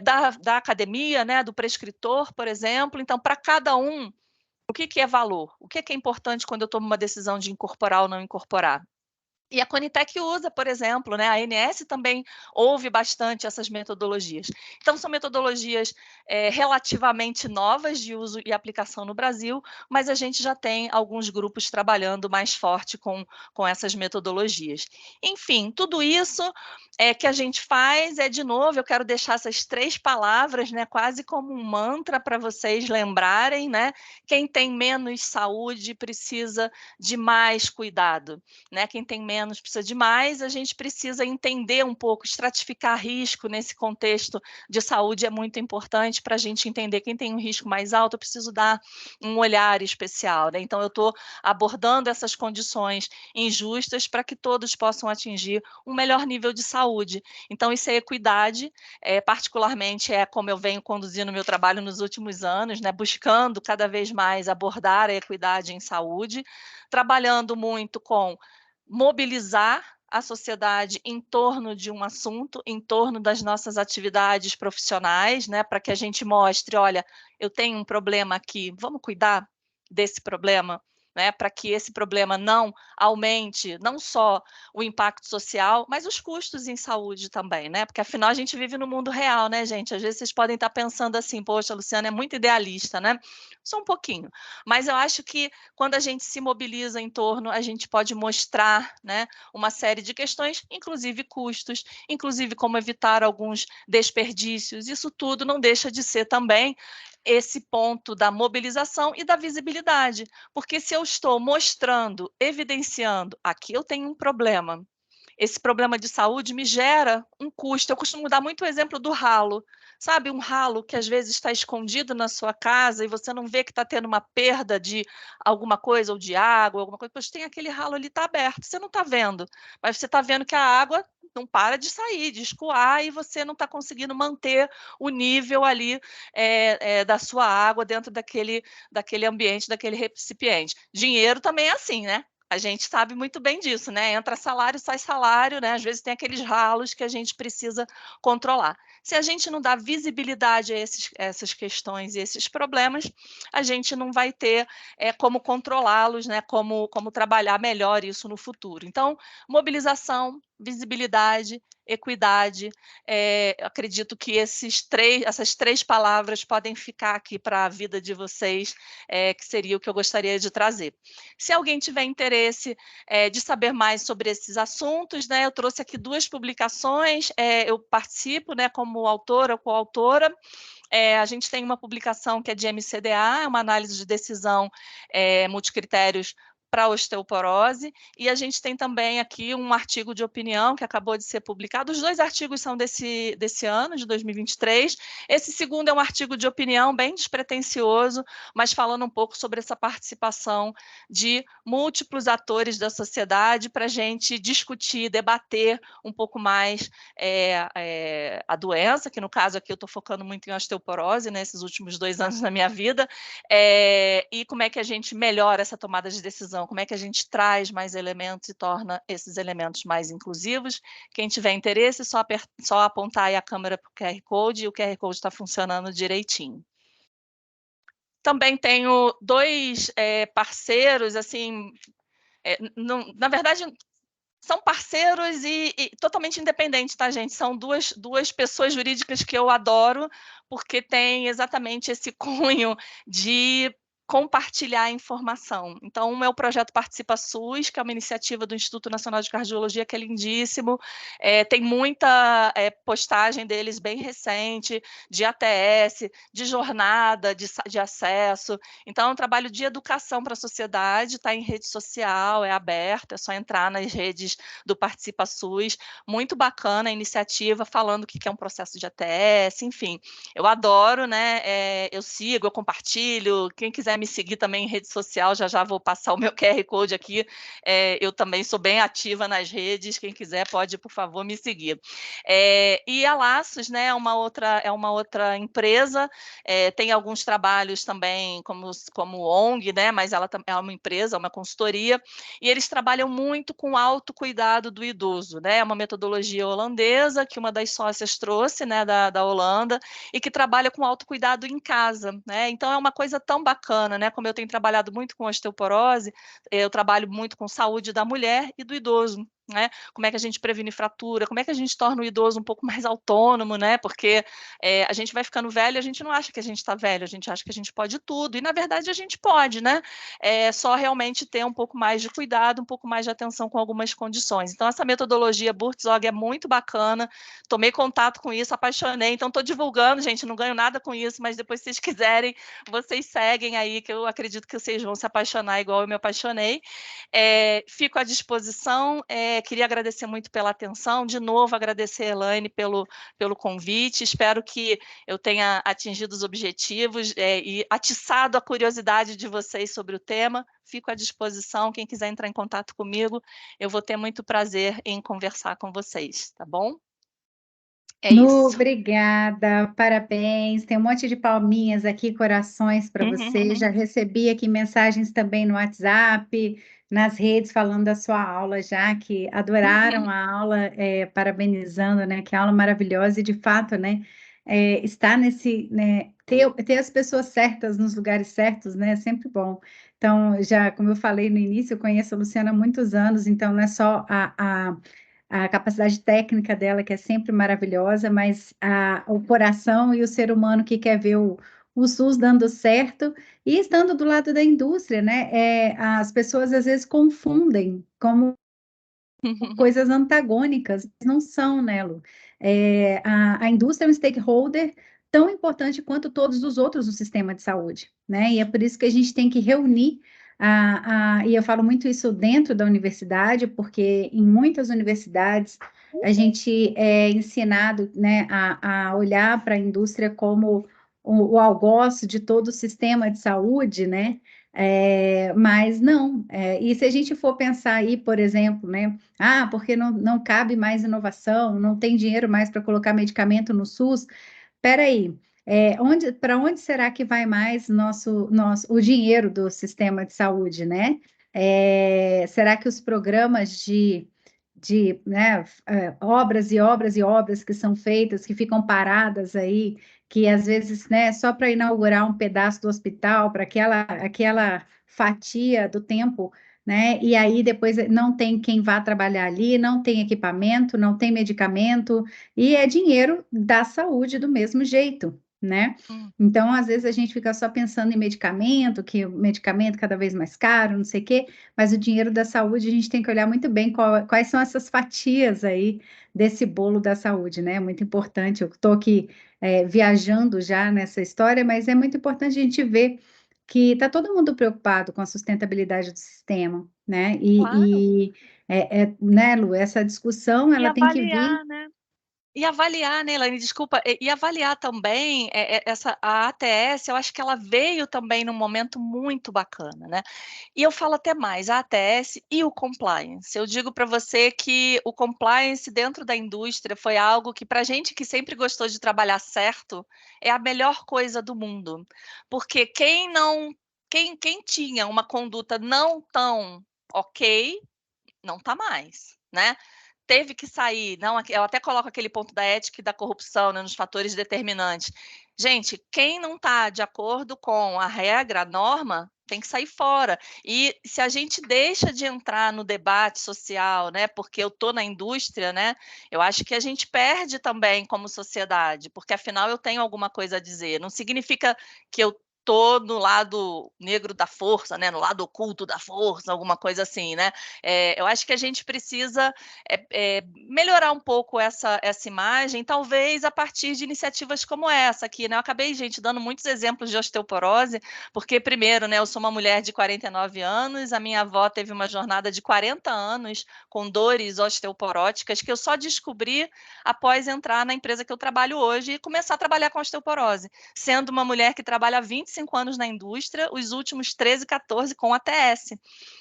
da academia, né, do prescritor, por exemplo. Então, para cada um, o que é valor? O que é importante quando eu tomo uma decisão de incorporar ou não incorporar? E a Conitec usa, por exemplo, né, a ANS também ouve bastante essas metodologias. Então, são metodologias relativamente novas de uso e aplicação no Brasil, mas a gente já tem alguns grupos trabalhando mais forte com essas metodologias. Enfim, tudo isso que a gente faz de novo, eu quero deixar essas 3 palavras, né, quase como um mantra para vocês lembrarem, né? Quem tem menos saúde precisa de mais cuidado, né? Quem tem menos precisa de mais. A gente precisa entender um pouco, estratificar risco nesse contexto de saúde é muito importante para a gente entender quem tem um risco mais alto. Eu preciso dar um olhar especial, né? Então, eu estou abordando essas condições injustas para que todos possam atingir um melhor nível de saúde. Então, isso é equidade, particularmente como eu venho conduzindo o meu trabalho nos últimos anos, né? Buscando cada vez mais abordar a equidade em saúde, trabalhando muito com mobilizar a sociedade em torno de um assunto, em torno das nossas atividades profissionais, né, para que a gente mostre, olha, eu tenho um problema aqui, vamos cuidar desse problema? né, para que esse problema não aumente, não só o impacto social, mas os custos em saúde também, né? Porque afinal a gente vive no mundo real, né, gente? Às vezes vocês podem estar pensando assim, poxa, a Luciana é muito idealista, né? Só um pouquinho. Mas eu acho que quando a gente se mobiliza em torno, a gente pode mostrar, né, uma série de questões, inclusive custos, inclusive como evitar alguns desperdícios. Isso tudo não deixa de ser também esse ponto da mobilização e da visibilidade, porque se eu estou mostrando, evidenciando, aqui eu tenho um problema, esse problema de saúde me gera um custo. Eu costumo dar muito o exemplo do ralo, sabe? Um ralo que às vezes está escondido na sua casa e você não vê que está tendo uma perda de alguma coisa, ou de água, alguma coisa, pois tem aquele ralo ali, está aberto, você não está vendo, mas você está vendo que a água não para de sair, de escoar, e você não está conseguindo manter o nível ali da sua água dentro daquele ambiente, daquele recipiente. Dinheiro também é assim, né? A gente sabe muito bem disso, né? Entra salário, sai salário, né? Às vezes tem aqueles ralos que a gente precisa controlar. Se a gente não dá visibilidade a essas questões e esses problemas, a gente não vai ter como controlá-los, né? Como trabalhar melhor isso no futuro. Então, mobilização, visibilidade, equidade, acredito que essas três palavras podem ficar aqui para a vida de vocês, que seria o que eu gostaria de trazer. Se alguém tiver interesse de saber mais sobre esses assuntos, né, eu trouxe aqui 2 publicações, eu participo, né, como autora ou coautora. A gente tem uma publicação que é de MCDA, é uma análise de decisão multicritérios para osteoporose, e a gente tem também aqui um artigo de opinião que acabou de ser publicado. Os 2 artigos são desse ano, de 2023. Esse segundo é um artigo de opinião bem despretensioso, mas falando um pouco sobre essa participação de múltiplos atores da sociedade para a gente discutir, debater um pouco mais a doença, que no caso aqui eu estou focando muito em osteoporose, nesses últimos 2 anos da minha vida, e como é que a gente melhora essa tomada de decisão, como é que a gente traz mais elementos e torna esses elementos mais inclusivos. Quem tiver interesse, só apontar aí a câmera para o QR Code, e o QR Code está funcionando direitinho. Também tenho 2 parceiros, assim, na verdade, são parceiros e totalmente independentes, tá, gente? São duas pessoas jurídicas que eu adoro, porque tem exatamente esse cunho de compartilhar informação. Então, um é o projeto Participa SUS, que é uma iniciativa do Instituto Nacional de Cardiologia, que é lindíssimo. Tem muita postagem deles bem recente, de ATS, de jornada, de acesso. Então, é um trabalho de educação para a sociedade, está em rede social, é aberto, é só entrar nas redes do Participa SUS. Muito bacana a iniciativa, falando o que é um processo de ATS, enfim. Eu adoro, né? Eu sigo, eu compartilho. Quem quiser me seguir também em rede social, já vou passar o meu QR Code aqui. Eu também sou bem ativa nas redes. Quem quiser pode, por favor, me seguir. E a Laços, né? É uma outra empresa. Tem alguns trabalhos também como ONG, né? Mas ela é uma empresa, uma consultoria. E eles trabalham muito com autocuidado do idoso, né? É uma metodologia holandesa que uma das sócias trouxe, né? Da Holanda, e que trabalha com autocuidado em casa, né? Então é uma coisa tão bacana, né? Como eu tenho trabalhado muito com osteoporose, eu trabalho muito com saúde da mulher e do idoso, né? Como é que a gente previne fratura, como é que a gente torna o idoso um pouco mais autônomo, né? Porque a gente vai ficando velho, a gente não acha que a gente está velho, a gente acha que a gente pode tudo, e na verdade a gente pode, né? Só realmente ter um pouco mais de cuidado, um pouco mais de atenção com algumas condições. Então essa metodologia Buurtzorg é muito bacana, tomei contato com isso, apaixonei, então estou divulgando, gente, não ganho nada com isso, mas depois se vocês quiserem, vocês seguem aí, que eu acredito que vocês vão se apaixonar igual eu me apaixonei. Fico à disposição, queria agradecer muito pela atenção, de novo agradecer a Elaine pelo convite, espero que eu tenha atingido os objetivos e atiçado a curiosidade de vocês sobre o tema. Fico à disposição, quem quiser entrar em contato comigo, eu vou ter muito prazer em conversar com vocês, tá bom? Isso. Obrigada, parabéns. Tem um monte de palminhas aqui, corações para você. Já recebi aqui mensagens também no WhatsApp, nas redes, falando da sua aula já, que adoraram a aula, parabenizando, né? Que aula maravilhosa, e de fato, né? estar nesse, né, ter as pessoas certas nos lugares certos, né, é sempre bom. Então, já, como eu falei no início, eu conheço a Luciana há muitos anos, então não é só a capacidade técnica dela, que é sempre maravilhosa, mas o coração e o ser humano que quer ver o SUS dando certo e estando do lado da indústria, né? As pessoas às vezes confundem como coisas antagônicas, não são, né, Lu? A indústria é um stakeholder tão importante quanto todos os outros do sistema de saúde, né? E é por isso que a gente tem que reunir, e eu falo muito isso dentro da universidade, porque em muitas universidades a gente é ensinado, né, a olhar para a indústria como o algoz de todo o sistema de saúde, né? Mas não, e se a gente for pensar aí, por exemplo, né? Porque não cabe mais inovação, não tem dinheiro mais para colocar medicamento no SUS. Espera aí, para onde será que vai mais o dinheiro do sistema de saúde, né? Será que os programas né, obras e obras e obras que são feitas, que ficam paradas aí, que às vezes, né, só para inaugurar um pedaço do hospital, para aquela fatia do tempo, né? E aí depois não tem quem vá trabalhar ali, não tem equipamento, não tem medicamento, e é dinheiro da saúde do mesmo jeito, né? Então, às vezes a gente fica só pensando em medicamento, que o medicamento cada vez mais caro, não sei o quê, mas o dinheiro da saúde a gente tem que olhar muito bem quais são essas fatias aí desse bolo da saúde, né? É muito importante. Eu estou aqui viajando já nessa história, mas é muito importante a gente ver que está todo mundo preocupado com a sustentabilidade do sistema, né? Claro. Né, Lu, essa discussão E ela tem que vir. avaliar, né? E avaliar, né, Elaine, desculpa, e avaliar também a ATS, eu acho que ela veio também num momento muito bacana, né? E eu falo até mais, a ATS e o compliance. Eu digo para você que o compliance dentro da indústria foi algo que, para a gente que sempre gostou de trabalhar certo, é a melhor coisa do mundo. Porque quem tinha uma conduta não tão ok, não tá mais, né? Teve que sair, não, eu até coloco aquele ponto da ética e da corrupção, né, nos fatores determinantes. Gente, quem não está de acordo com a regra, a norma, tem que sair fora. E se a gente deixa de entrar no debate social, né, porque eu estou na indústria, né, eu acho que a gente perde também como sociedade, porque afinal eu tenho alguma coisa a dizer. Não significa que eu tô no lado negro da força, né, no lado oculto da força, alguma coisa assim, né? Eu acho que a gente precisa melhorar um pouco essa imagem, talvez a partir de iniciativas como essa aqui, né? Eu acabei, gente, dando muitos exemplos de osteoporose, porque primeiro, né, eu sou uma mulher de 49 anos, a minha avó teve uma jornada de 40 anos com dores osteoporóticas que eu só descobri após entrar na empresa que eu trabalho hoje e começar a trabalhar com osteoporose, sendo uma mulher que trabalha há 25 anos na indústria, os últimos 13, 14 com ATS.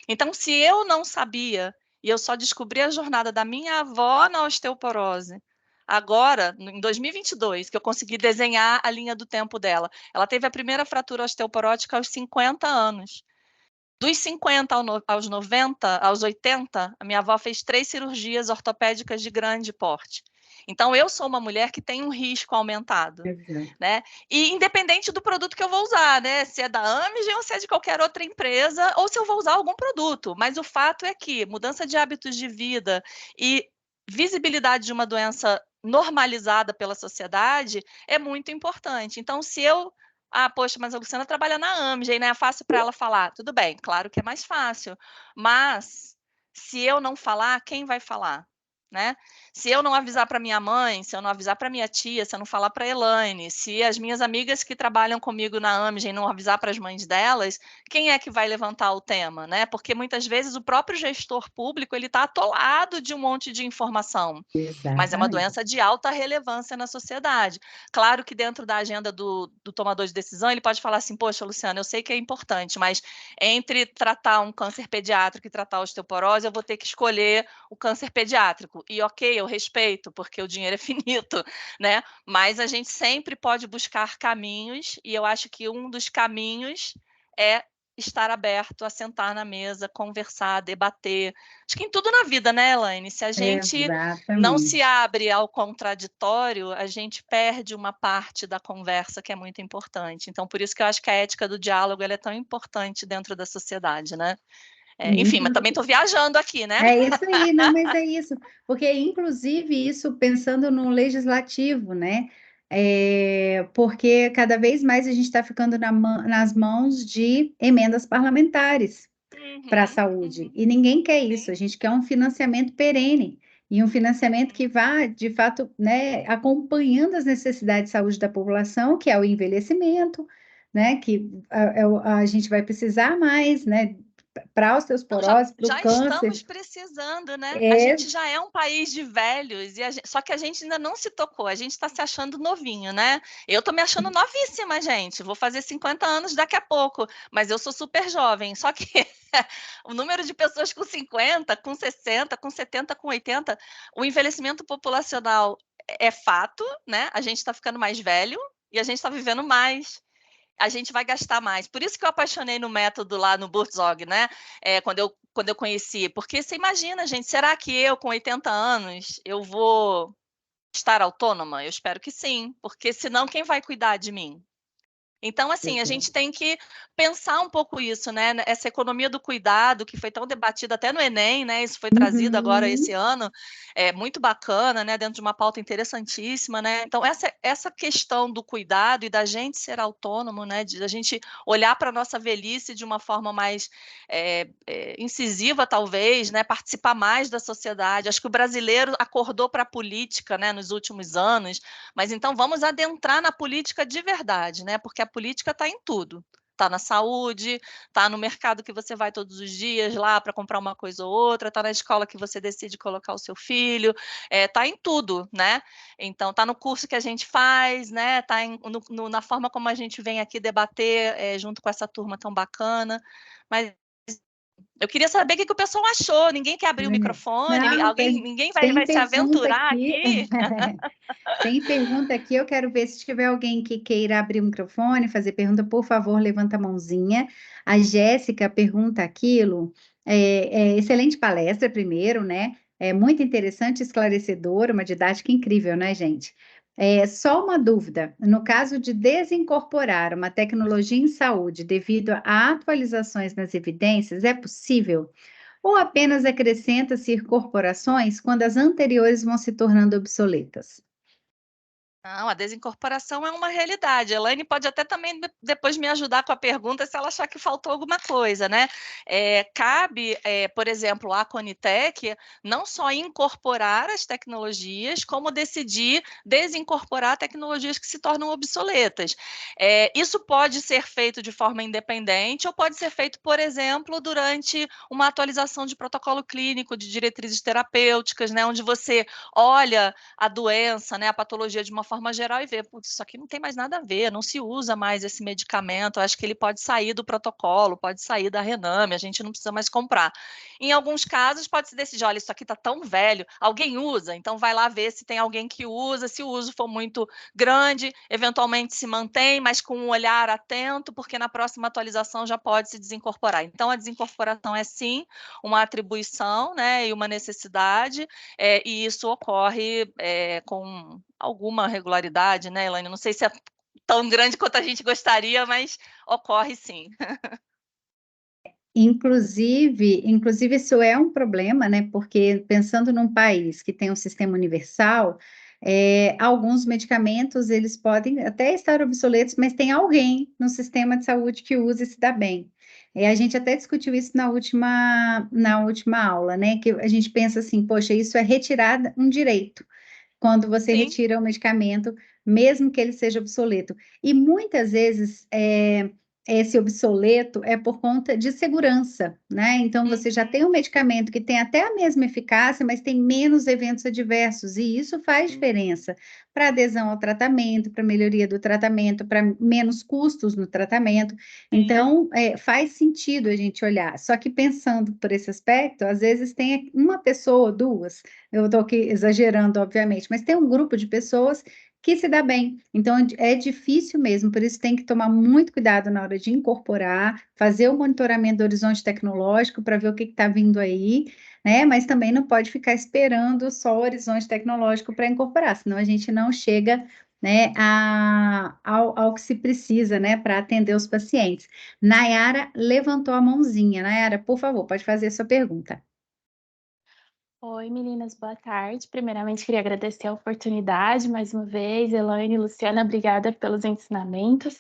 Então, se eu não sabia e eu só descobri a jornada da minha avó na osteoporose agora, em 2022, que eu consegui desenhar a linha do tempo dela. Ela teve a primeira fratura osteoporótica aos 50 anos. Dos 50 aos 90, aos 80, a minha avó fez 3 cirurgias ortopédicas de grande porte. Então, eu sou uma mulher que tem um risco aumentado, né? E independente do produto que eu vou usar, né? Se é da Amgen ou se é de qualquer outra empresa, ou se eu vou usar algum produto. Mas o fato é que mudança de hábitos de vida e visibilidade de uma doença normalizada pela sociedade é muito importante. Então, se eu poxa, mas a Luciana trabalha na Amgen, né? É fácil para ela falar. Tudo bem, claro que é mais fácil. Mas se eu não falar, quem vai falar? Né? Se eu não avisar para minha mãe, se eu não avisar para minha tia, se eu não falar para a Elaine, se as minhas amigas que trabalham comigo na Amgen não avisar para as mães delas, quem é que vai levantar o tema, né? Porque muitas vezes o próprio gestor público ele está atolado de um monte de informação, mas é uma Exatamente. doença de alta relevância na sociedade. Claro que dentro da agenda do tomador de decisão ele pode falar assim, poxa, Luciana, eu sei que é importante, mas entre tratar um câncer pediátrico e tratar a osteoporose, eu vou ter que escolher o câncer pediátrico. E ok, eu respeito, porque o dinheiro é finito, né? Mas a gente sempre pode buscar caminhos, e eu acho que um dos caminhos é estar aberto a sentar na mesa, conversar, debater. Acho que em tudo na vida, né, Elaine? Se a gente não se Exatamente. abre ao contraditório, a gente perde uma parte da conversa que é muito importante. Então, por isso que eu acho que a ética do diálogo ela é tão importante dentro da sociedade, né? Enfim, mas também estou viajando aqui, né? É isso aí, não, mas é isso, porque inclusive isso pensando no legislativo, né? Porque cada vez mais a gente está ficando nas mãos de emendas parlamentares para a Uhum, saúde, uhum, e ninguém quer isso, sim. a gente quer um financiamento perene, e um financiamento Uhum. que vá, de fato, né, acompanhando as necessidades de saúde da população, que é o envelhecimento, né, que a gente vai precisar mais, né, para Não, já, osteoporose, para o já câncer. estamos precisando, né? A É, gente já é um país de velhos, só que a gente ainda não se tocou, a gente está se achando novinho, né? Eu tô me achando novíssima, gente. Vou fazer 50 anos daqui a pouco, mas eu sou super jovem. Só que o número de pessoas com 50, com 60, com 70, com 80, o envelhecimento populacional é fato, né? A gente está ficando mais velho e a gente está vivendo mais. A gente vai gastar mais. Por isso que eu apaixonei no método lá no Burzog, né? Quando eu conheci. Porque você imagina, gente, será que eu, com 80 anos, eu vou estar autônoma? Eu espero que sim, porque senão quem vai cuidar de mim? Então, assim, a gente tem que pensar um pouco isso, né? Essa economia do cuidado, que foi tão debatida até no Enem, né? Isso foi trazido agora esse uhum, ano, é muito bacana, né? Dentro de uma pauta interessantíssima, né? Então, essa questão do cuidado e da gente ser autônomo, né? Da gente olhar para a nossa velhice de uma forma mais incisiva, talvez, né? Participar mais da sociedade. Acho que o brasileiro acordou para a política, né? Nos últimos anos, mas então vamos adentrar na política de verdade, né? Porque a política está em tudo. Está na saúde, está no mercado que você vai todos os dias lá para comprar uma coisa ou outra, está na escola que você decide colocar o seu filho, está em tudo, né? Então, está no curso que a gente faz, né? Está na forma como a gente vem aqui debater junto com essa turma tão bacana. Mas eu queria saber o que o pessoal achou. Ninguém quer abrir o é. microfone, Não, ninguém tem vai se pergunta aventurar aqui. aqui. Tem pergunta aqui, eu quero ver se tiver alguém que queira abrir o microfone, fazer pergunta, por favor, levanta a mãozinha. A Jéssica pergunta aquilo. Excelente palestra, primeiro, né? É muito interessante, esclarecedora, uma didática incrível, né, gente? Só uma dúvida: no caso de desincorporar uma tecnologia em saúde devido a atualizações nas evidências, é possível? Ou apenas acrescenta-se incorporações quando as anteriores vão se tornando obsoletas? Não, a desincorporação é uma realidade. A Elaine pode até também depois me ajudar com a pergunta se ela achar que faltou alguma coisa, né? Cabe, por exemplo, à Conitec não só incorporar as tecnologias, como decidir desincorporar tecnologias que se tornam obsoletas. Isso pode ser feito de forma independente ou pode ser feito, por exemplo, durante uma atualização de protocolo clínico, de diretrizes terapêuticas, né? Onde você olha a doença, né, a patologia de uma forma geral e ver, putz, isso aqui não tem mais nada a ver, não se usa mais esse medicamento, acho que ele pode sair do protocolo, pode sair da Rename, a gente não precisa mais comprar. Em alguns casos, pode-se decidir, olha, isso aqui está tão velho, alguém usa, então vai lá ver se tem alguém que usa, se o uso for muito grande, eventualmente se mantém, mas com um olhar atento, porque na próxima atualização já pode se desincorporar. Então, a desincorporação é sim uma atribuição, né, e uma necessidade, e isso ocorre com alguma regularidade, né, Elaine? Não sei se é tão grande quanto a gente gostaria, mas ocorre sim. Inclusive isso é um problema, né? Porque pensando num país que tem um sistema universal, alguns medicamentos eles podem até estar obsoletos, mas tem alguém no sistema de saúde que usa e se dá bem. A gente até discutiu isso na última aula, né? Que a gente pensa assim, poxa, isso é retirar um direito quando você Sim. retira o medicamento, mesmo que ele seja obsoleto. E muitas vezes esse obsoleto é por conta de segurança, né? Então você já tem um medicamento que tem até a mesma eficácia, mas tem menos eventos adversos, e isso faz diferença para adesão ao tratamento, para melhoria do tratamento, para menos custos no tratamento. Sim. Então, faz sentido a gente olhar. Só que pensando por esse aspecto, às vezes tem uma pessoa, duas, eu estou aqui exagerando, obviamente, mas tem um grupo de pessoas que se dá bem. Então, é difícil mesmo, por isso tem que tomar muito cuidado na hora de incorporar, fazer o monitoramento do horizonte tecnológico para ver o que está vindo aí, né? Mas também não pode ficar esperando só o horizonte tecnológico para incorporar, senão a gente não chega, né, ao que se precisa, né, para atender os pacientes. Nayara levantou a mãozinha. Nayara, por favor, pode fazer a sua pergunta. Oi, meninas, boa tarde. Primeiramente, queria agradecer a oportunidade mais uma vez. Elaine e Luciana, obrigada pelos ensinamentos.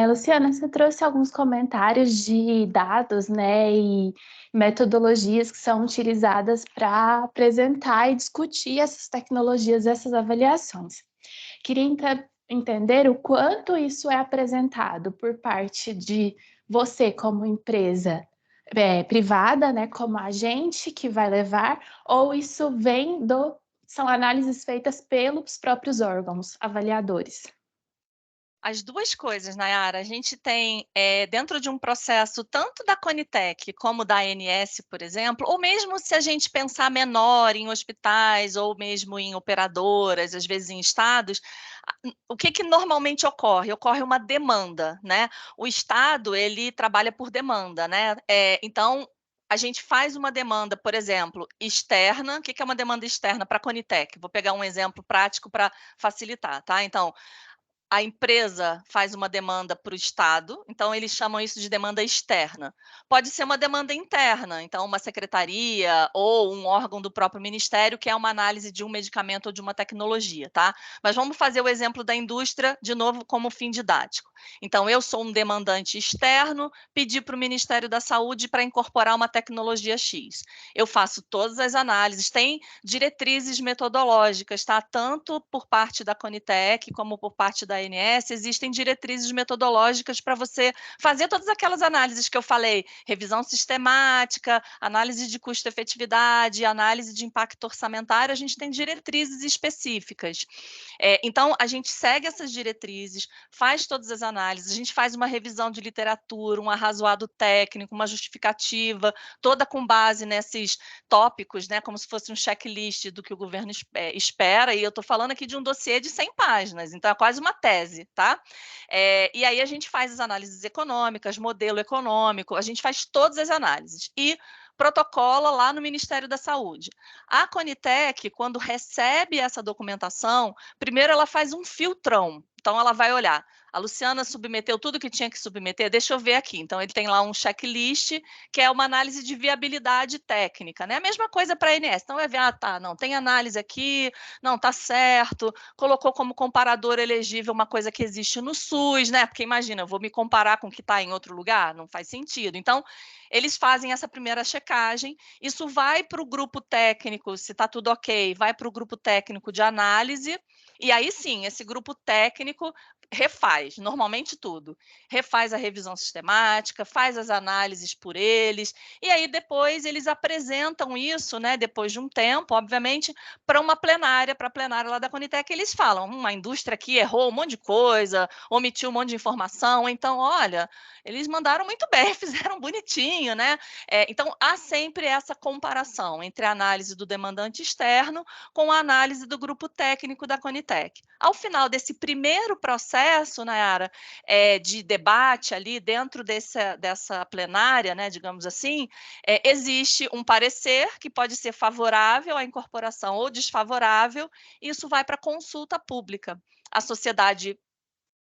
Luciana, você trouxe alguns comentários de dados, né, e metodologias que são utilizadas para apresentar e discutir essas tecnologias, essas avaliações. Queria entender o quanto isso é apresentado por parte de você como empresa privada, né, como agente que vai levar, ou isso são análises feitas pelos próprios órgãos avaliadores? As duas coisas, Nayara. A gente tem, dentro de um processo tanto da Conitec como da ANS, por exemplo, ou mesmo se a gente pensar menor em hospitais ou mesmo em operadoras, às vezes em estados, o que normalmente ocorre? Ocorre uma demanda, né? O estado, ele trabalha por demanda, né? Então, a gente faz uma demanda, por exemplo, externa. O que é uma demanda externa para a Conitec? Vou pegar um exemplo prático para facilitar, tá? Então, a empresa faz uma demanda para o Estado, então eles chamam isso de demanda externa. Pode ser uma demanda interna, então uma secretaria ou um órgão do próprio ministério que é uma análise de um medicamento ou de uma tecnologia, tá? Mas vamos fazer o exemplo da indústria, de novo, como fim didático. Então, eu sou um demandante externo, pedi para o Ministério da Saúde para incorporar uma tecnologia X. Eu faço todas as análises, tem diretrizes metodológicas, tá? Tanto por parte da Conitec como por parte da ANS, existem diretrizes metodológicas para você fazer todas aquelas análises que eu falei, revisão sistemática, análise de custo-efetividade, análise de impacto orçamentário, a gente tem diretrizes específicas. Então, a gente segue essas diretrizes, faz todas as análises, a gente faz uma revisão de literatura, um arrazoado técnico, uma justificativa, toda com base nesses tópicos, né, como se fosse um checklist do que o governo espera, e eu estou falando aqui de um dossiê de 100 páginas, então é quase uma tese, tá? E aí a gente faz as análises econômicas, modelo econômico, a gente faz todas as análises e protocola lá no Ministério da Saúde. A Conitec, quando recebe essa documentação, primeiro ela faz um filtrão, então ela vai olhar, a Luciana submeteu tudo que tinha que submeter, deixa eu ver aqui. Então, ele tem lá um checklist, que é uma análise de viabilidade técnica, né? A mesma coisa para a ANS. Então, vai ver, tá, não, tem análise aqui, não, tá certo, colocou como comparador elegível uma coisa que existe no SUS, né? Porque imagina, eu vou me comparar com o que está em outro lugar? Não faz sentido. Então, eles fazem essa primeira checagem, isso vai para o grupo técnico, se está tudo ok, vai para o grupo técnico de análise, e aí sim, esse grupo técnico refaz, normalmente tudo. Refaz a revisão sistemática, faz as análises por eles, e aí depois eles apresentam isso, né, depois de um tempo, obviamente, para uma plenária, para a plenária lá da Conitec, eles falam, a indústria aqui errou um monte de coisa, omitiu um monte de informação, então, olha, eles mandaram muito bem, fizeram bonitinho, né? Então, há sempre essa comparação entre a análise do demandante externo com a análise do grupo técnico da Conitec. Ao final desse primeiro processo, Nayara, de debate ali dentro dessa plenária, né, digamos assim, existe um parecer que pode ser favorável à incorporação ou desfavorável, e isso vai para consulta pública. A sociedade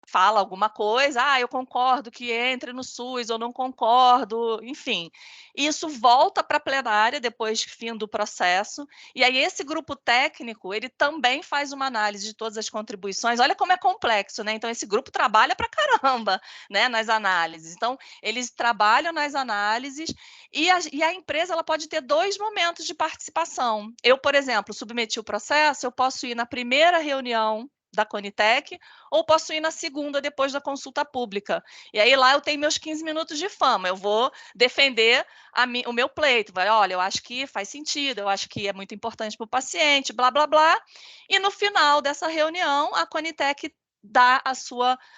fala alguma coisa, eu concordo que entre no SUS, ou não concordo, enfim. Isso volta para a plenária depois do fim do processo, e aí esse grupo técnico, ele também faz uma análise de todas as contribuições, olha como é complexo, né? Então, esse grupo trabalha para caramba, né, nas análises. Então, eles trabalham nas análises, e a empresa ela pode ter 2 momentos de participação. Eu, por exemplo, submeti o processo, eu posso ir na primeira reunião da Conitec, ou posso ir na segunda, depois da consulta pública. E aí lá eu tenho meus 15 minutos de fama, eu vou defender o meu pleito, vai, olha, eu acho que faz sentido, eu acho que é muito importante para o paciente, blá, blá, blá. E no final dessa reunião, a Conitec dá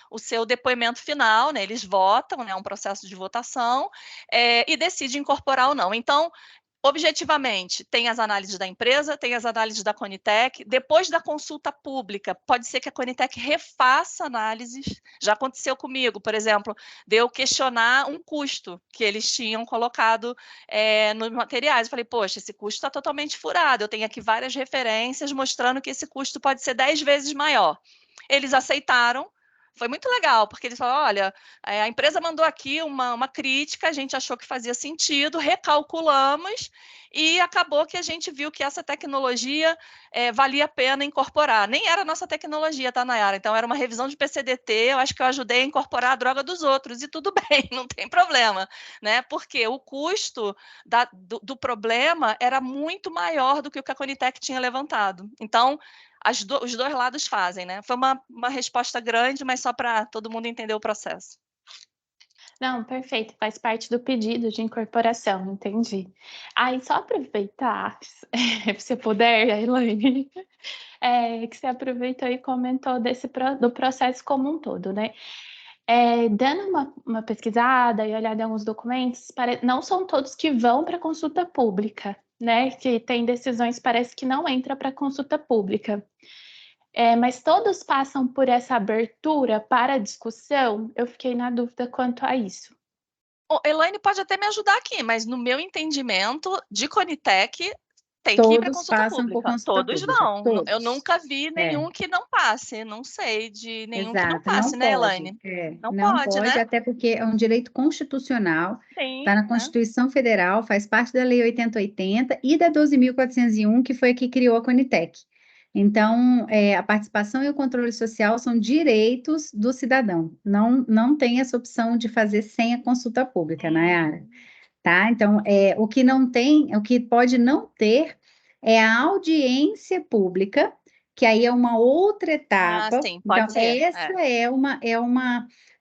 o seu depoimento final, né? Eles votam, né? É um processo de votação, e decide incorporar ou não. Então, objetivamente, tem as análises da empresa, tem as análises da Conitec. Depois da consulta pública, pode ser que a Conitec refaça análises. Já aconteceu comigo, por exemplo, de eu questionar um custo que eles tinham colocado nos materiais. Eu falei, poxa, esse custo está totalmente furado. Eu tenho aqui várias referências mostrando que esse custo pode ser 10 vezes maior. Eles aceitaram. Foi muito legal, porque eles falaram, olha, a empresa mandou aqui uma crítica, a gente achou que fazia sentido, recalculamos e acabou que a gente viu que essa tecnologia valia a pena incorporar. Nem era a nossa tecnologia, tá, Nayara? Então, era uma revisão de PCDT, eu acho que eu ajudei a incorporar a droga dos outros, e tudo bem, não tem problema, né? Porque o custo do problema era muito maior do que o que a Conitec tinha levantado. Então, os dois lados fazem, né? Foi uma resposta grande, mas só para todo mundo entender o processo. Não, perfeito, faz parte do pedido de incorporação, entendi. Aí, só aproveitar, se você puder, Elaine, que você aproveitou e comentou do processo como um todo, né? Dando uma pesquisada e olhada em alguns documentos, não são todos que vão para consulta pública, né? Que tem decisões, parece que não entra para consulta pública. Mas todos passam por essa abertura para discussão? Eu fiquei na dúvida quanto a isso. Elaine pode até me ajudar aqui, mas no meu entendimento, de Conitec, tem que ir para Todos consulta passam por pública. consulta Todos pública, não. Eu todos. nunca vi nenhum que não passe. Não sei de nenhum que não Exato, não passe, né, pode. Elaine? Não Não pode, pode, né? até porque é um direito constitucional, Sim, está na né? Constituição Federal, faz parte da Lei 8080 e da 12.401, que foi a que criou a Conitec. Então, a participação e o controle social são direitos do cidadão. Não tem essa opção de fazer sem a consulta pública, Nayara. Tá? Então, o que não tem, o que pode não ter é a audiência pública, que aí é uma outra etapa. Sim, Então, pode ser. essa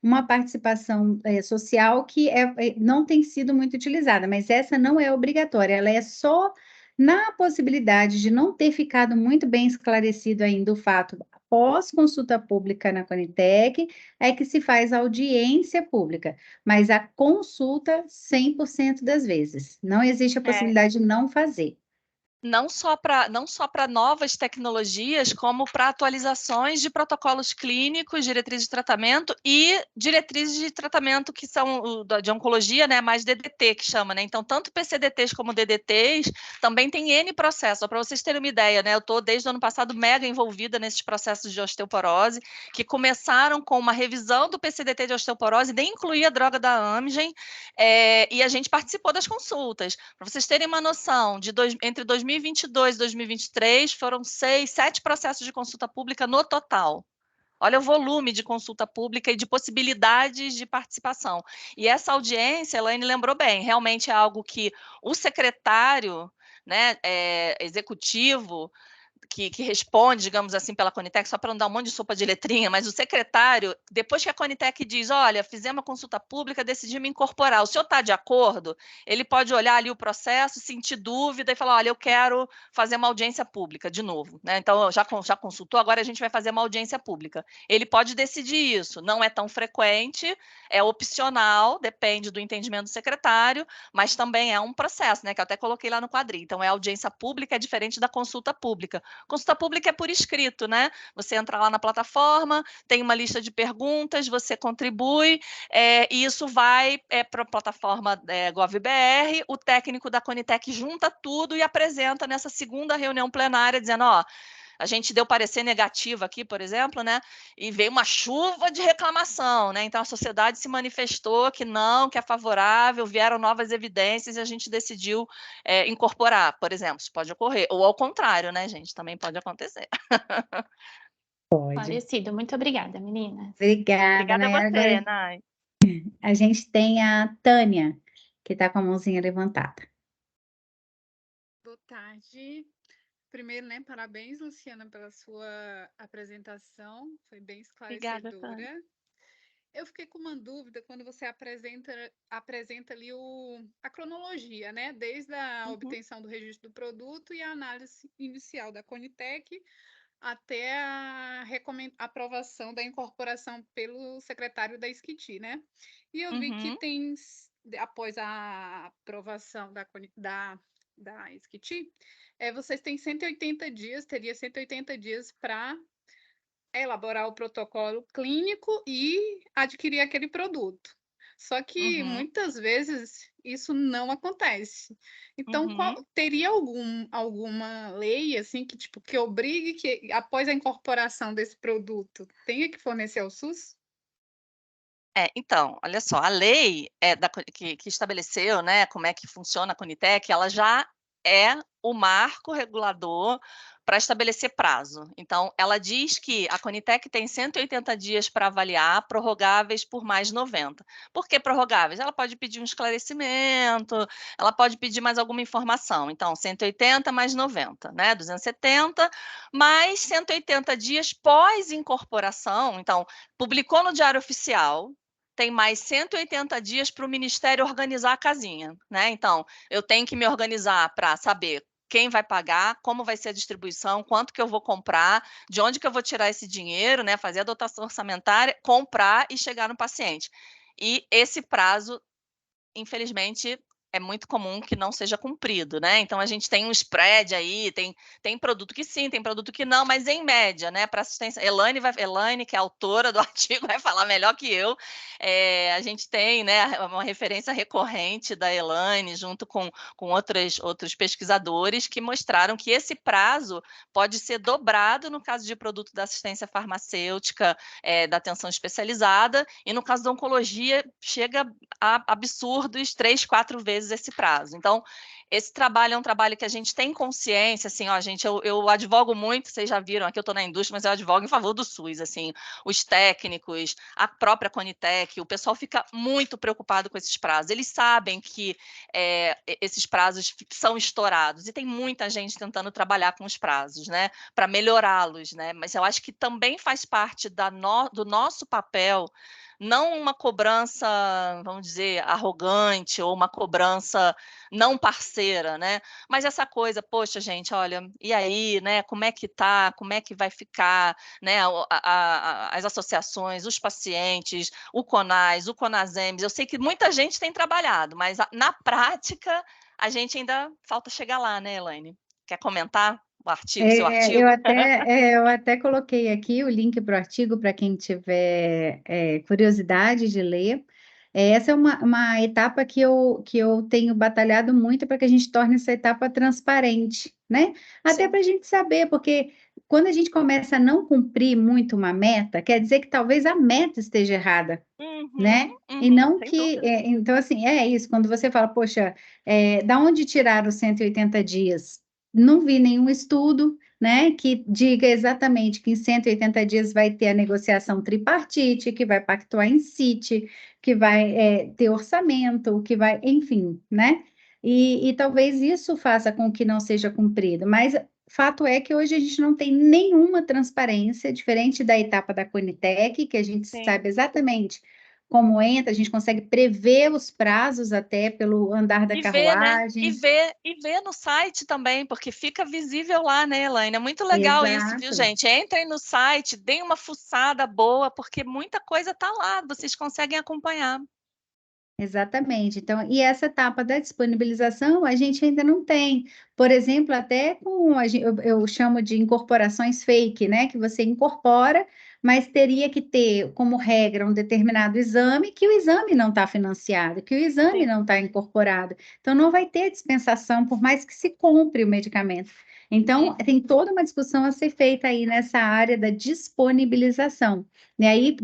uma participação social que não tem sido muito utilizada, mas essa não é obrigatória, ela é só na possibilidade de não ter ficado muito bem esclarecido ainda o fato após consulta pública na Conitec, é que se faz audiência pública, mas a consulta 100% das vezes. Não existe a possibilidade de não fazer. Não só para novas tecnologias, como para atualizações de protocolos clínicos, diretrizes de tratamento e diretrizes de tratamento que são de oncologia, né, mais DDT que chama, né? Então, tanto PCDTs como DDTs também tem N processos. Para vocês terem uma ideia, né, eu estou desde o ano passado mega envolvida nesses processos de osteoporose, que começaram com uma revisão do PCDT de osteoporose, nem incluía a droga da Amgen, e a gente participou das consultas. Para vocês terem uma noção, entre 2022 e 2023 foram 6, 7 processos de consulta pública no total. Olha o volume de consulta pública e de possibilidades de participação. E essa audiência, a Elaine lembrou bem, realmente é algo que o secretário, né, executivo, que responde, digamos assim, pela Conitec, só para não dar um monte de sopa de letrinha, mas o secretário, depois que a Conitec diz, olha, fizemos uma consulta pública, decidimos incorporar, o senhor está de acordo? Ele pode olhar ali o processo, sentir dúvida e falar, olha, eu quero fazer uma audiência pública de novo, né? Então, já consultou, agora a gente vai fazer uma audiência pública. Ele pode decidir isso, não é tão frequente, é opcional, depende do entendimento do secretário, mas também é um processo, né? Que eu até coloquei lá no quadrinho. Então, audiência pública é diferente da consulta pública. Consulta pública é por escrito, né? Você entra lá na plataforma, tem uma lista de perguntas, você contribui, e isso vai para a plataforma GovBR, o técnico da Conitec junta tudo e apresenta nessa segunda reunião plenária, dizendo, ó, a gente deu parecer negativo aqui, por exemplo, né? E veio uma chuva de reclamação, né? Então a sociedade se manifestou que não, que é favorável, vieram novas evidências e a gente decidiu incorporar, por exemplo. Isso pode ocorrer. Ou ao contrário, né, gente? Também pode acontecer. Pode. Parecido. Muito obrigada, meninas. Obrigada, Obrigada a Nayara. você, Agora Nay. a gente tem a Tânia, que está com a mãozinha levantada. Boa tarde. Primeiro, né, parabéns, Luciana, pela sua apresentação. Foi bem Obrigada, esclarecedora. Tânia. Eu fiquei com uma dúvida quando você apresenta ali a cronologia, né? Desde a obtenção do registro do produto e a análise inicial da Conitec até a aprovação da incorporação pelo secretário da SCTI, né? E eu vi que tem, após a aprovação da da Esquiti, vocês têm 180 dias, teria 180 dias para elaborar o protocolo clínico e adquirir aquele produto. Só que muitas vezes isso não acontece. Então, teria alguma lei assim que tipo que obrigue que após a incorporação desse produto tenha que fornecer ao SUS? Então, olha só, a lei que estabeleceu, né, como é que funciona a Conitec, ela já é o marco regulador para estabelecer prazo. Então, ela diz que a Conitec tem 180 dias para avaliar, prorrogáveis por mais 90. Por que prorrogáveis? Ela pode pedir um esclarecimento, ela pode pedir mais alguma informação. Então, 180 mais 90, né? 270, mais 180 dias pós-incorporação. Então, publicou no Diário Oficial, tem mais 180 dias para o Ministério organizar a casinha, né? Então, eu tenho que me organizar para saber quem vai pagar, como vai ser a distribuição, quanto que eu vou comprar, de onde que eu vou tirar esse dinheiro, né? Fazer a dotação orçamentária, comprar e chegar no paciente. E esse prazo, infelizmente, é muito comum que não seja cumprido, né? Então a gente tem um spread aí, tem produto que sim, tem produto que não, mas em média, né? Para assistência, Elaine, que é autora do artigo, vai falar melhor que eu. A gente tem, né, uma referência recorrente da Elaine, junto com outros pesquisadores, que mostraram que esse prazo pode ser dobrado no caso de produto da assistência farmacêutica, da atenção especializada, e no caso da oncologia, chega a absurdos 3, 4 vezes esse prazo. Então, esse trabalho é um trabalho que a gente tem consciência, assim, ó, gente, eu advogo muito, vocês já viram, aqui eu estou na indústria, mas eu advogo em favor do SUS, assim, os técnicos, a própria Conitec, o pessoal fica muito preocupado com esses prazos. Eles sabem que esses prazos são estourados e tem muita gente tentando trabalhar com os prazos, né, para melhorá-los, né, mas eu acho que também faz parte do nosso papel, não uma cobrança, vamos dizer, arrogante ou uma cobrança não parceira, né? Mas essa coisa, poxa, gente, olha, e aí, né? Como é que tá? Como é que vai ficar, né? As associações, os pacientes, o CONAS, o CONASEMS. Eu sei que muita gente tem trabalhado, mas na prática a gente ainda falta chegar lá, né, Elaine? Quer comentar o artigo, seu artigo? Eu até coloquei aqui o link para o artigo para quem tiver curiosidade de ler. Essa é uma etapa que eu tenho batalhado muito para que a gente torne essa etapa transparente, né? Até Sim. para a gente saber, porque quando a gente começa a não cumprir muito uma meta, quer dizer que talvez a meta esteja errada, né? E não sem que. dúvida. Então, assim, é isso. Quando você fala, poxa, da onde tirar os 180 dias? Não vi nenhum estudo, né, que diga exatamente que em 180 dias vai ter a negociação tripartite, que vai pactuar em CIT, que vai ter orçamento, que vai, enfim, né? E talvez isso faça com que não seja cumprido, mas fato é que hoje a gente não tem nenhuma transparência, diferente da etapa da Conitec, que a gente sabe exatamente como entra, a gente consegue prever os prazos até pelo andar da carruagem. Né? E ver no site também, porque fica visível lá, né, Elaine? É muito legal isso, viu, gente? Entrem no site, deem uma fuçada boa, porque muita coisa está lá, vocês conseguem acompanhar. Exatamente. Então, e essa etapa da disponibilização a gente ainda não tem. Por exemplo, até eu chamo de incorporações fake, né? Que você incorpora, mas teria que ter como regra um determinado exame, que o exame não está financiado, que o exame não está incorporado. Então, não vai ter dispensação, por mais que se compre o medicamento. Então, tem toda uma discussão a ser feita aí nessa área da disponibilização. E aí,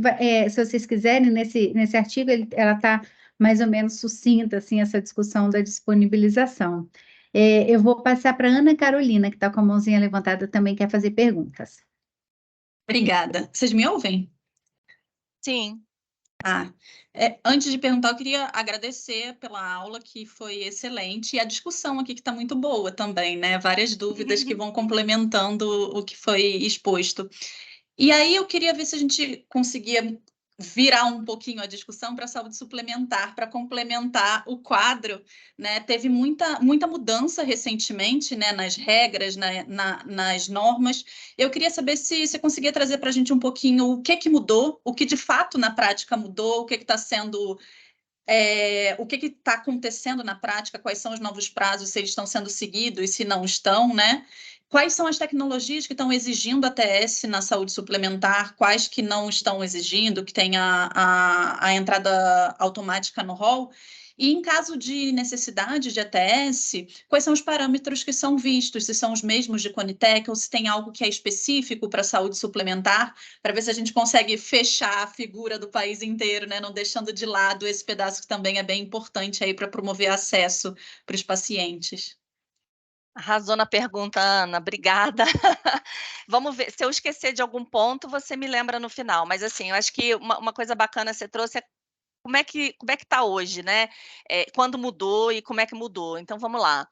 se vocês quiserem, nesse artigo, ela está mais ou menos sucinta, assim, essa discussão da disponibilização. Eu vou passar para a Ana Carolina, que está com a mãozinha levantada, também quer fazer perguntas. Obrigada. Vocês me ouvem? Sim. Antes de perguntar, eu queria agradecer pela aula, que foi excelente, e a discussão aqui, que está muito boa também, né? Várias dúvidas que vão complementando o que foi exposto. E aí eu queria ver se a gente conseguia virar um pouquinho a discussão para a saúde suplementar, para complementar o quadro, né? Teve muita mudança recentemente, né, nas regras, nas normas. Eu queria saber se você conseguia trazer para a gente um pouquinho o que mudou, o que de fato na prática mudou, o que está sendo o que está acontecendo na prática, quais são os novos prazos, se eles estão sendo seguidos, se não estão, né? Quais são as tecnologias que estão exigindo ATS na saúde suplementar, quais que não estão exigindo, que tem a entrada automática no rol. E em caso de necessidade de ATS, quais são os parâmetros que são vistos, se são os mesmos de Conitec ou se tem algo que é específico para a saúde suplementar, para ver se a gente consegue fechar a figura do país inteiro, né? Não deixando de lado esse pedaço que também é bem importante aí para promover acesso para os pacientes. Arrasou na pergunta, Ana, obrigada. Vamos ver, se eu esquecer de algum ponto, você me lembra no final, mas assim, eu acho que uma coisa bacana que você trouxe é como é que está hoje, né? Quando mudou e como é que mudou. Então, vamos lá.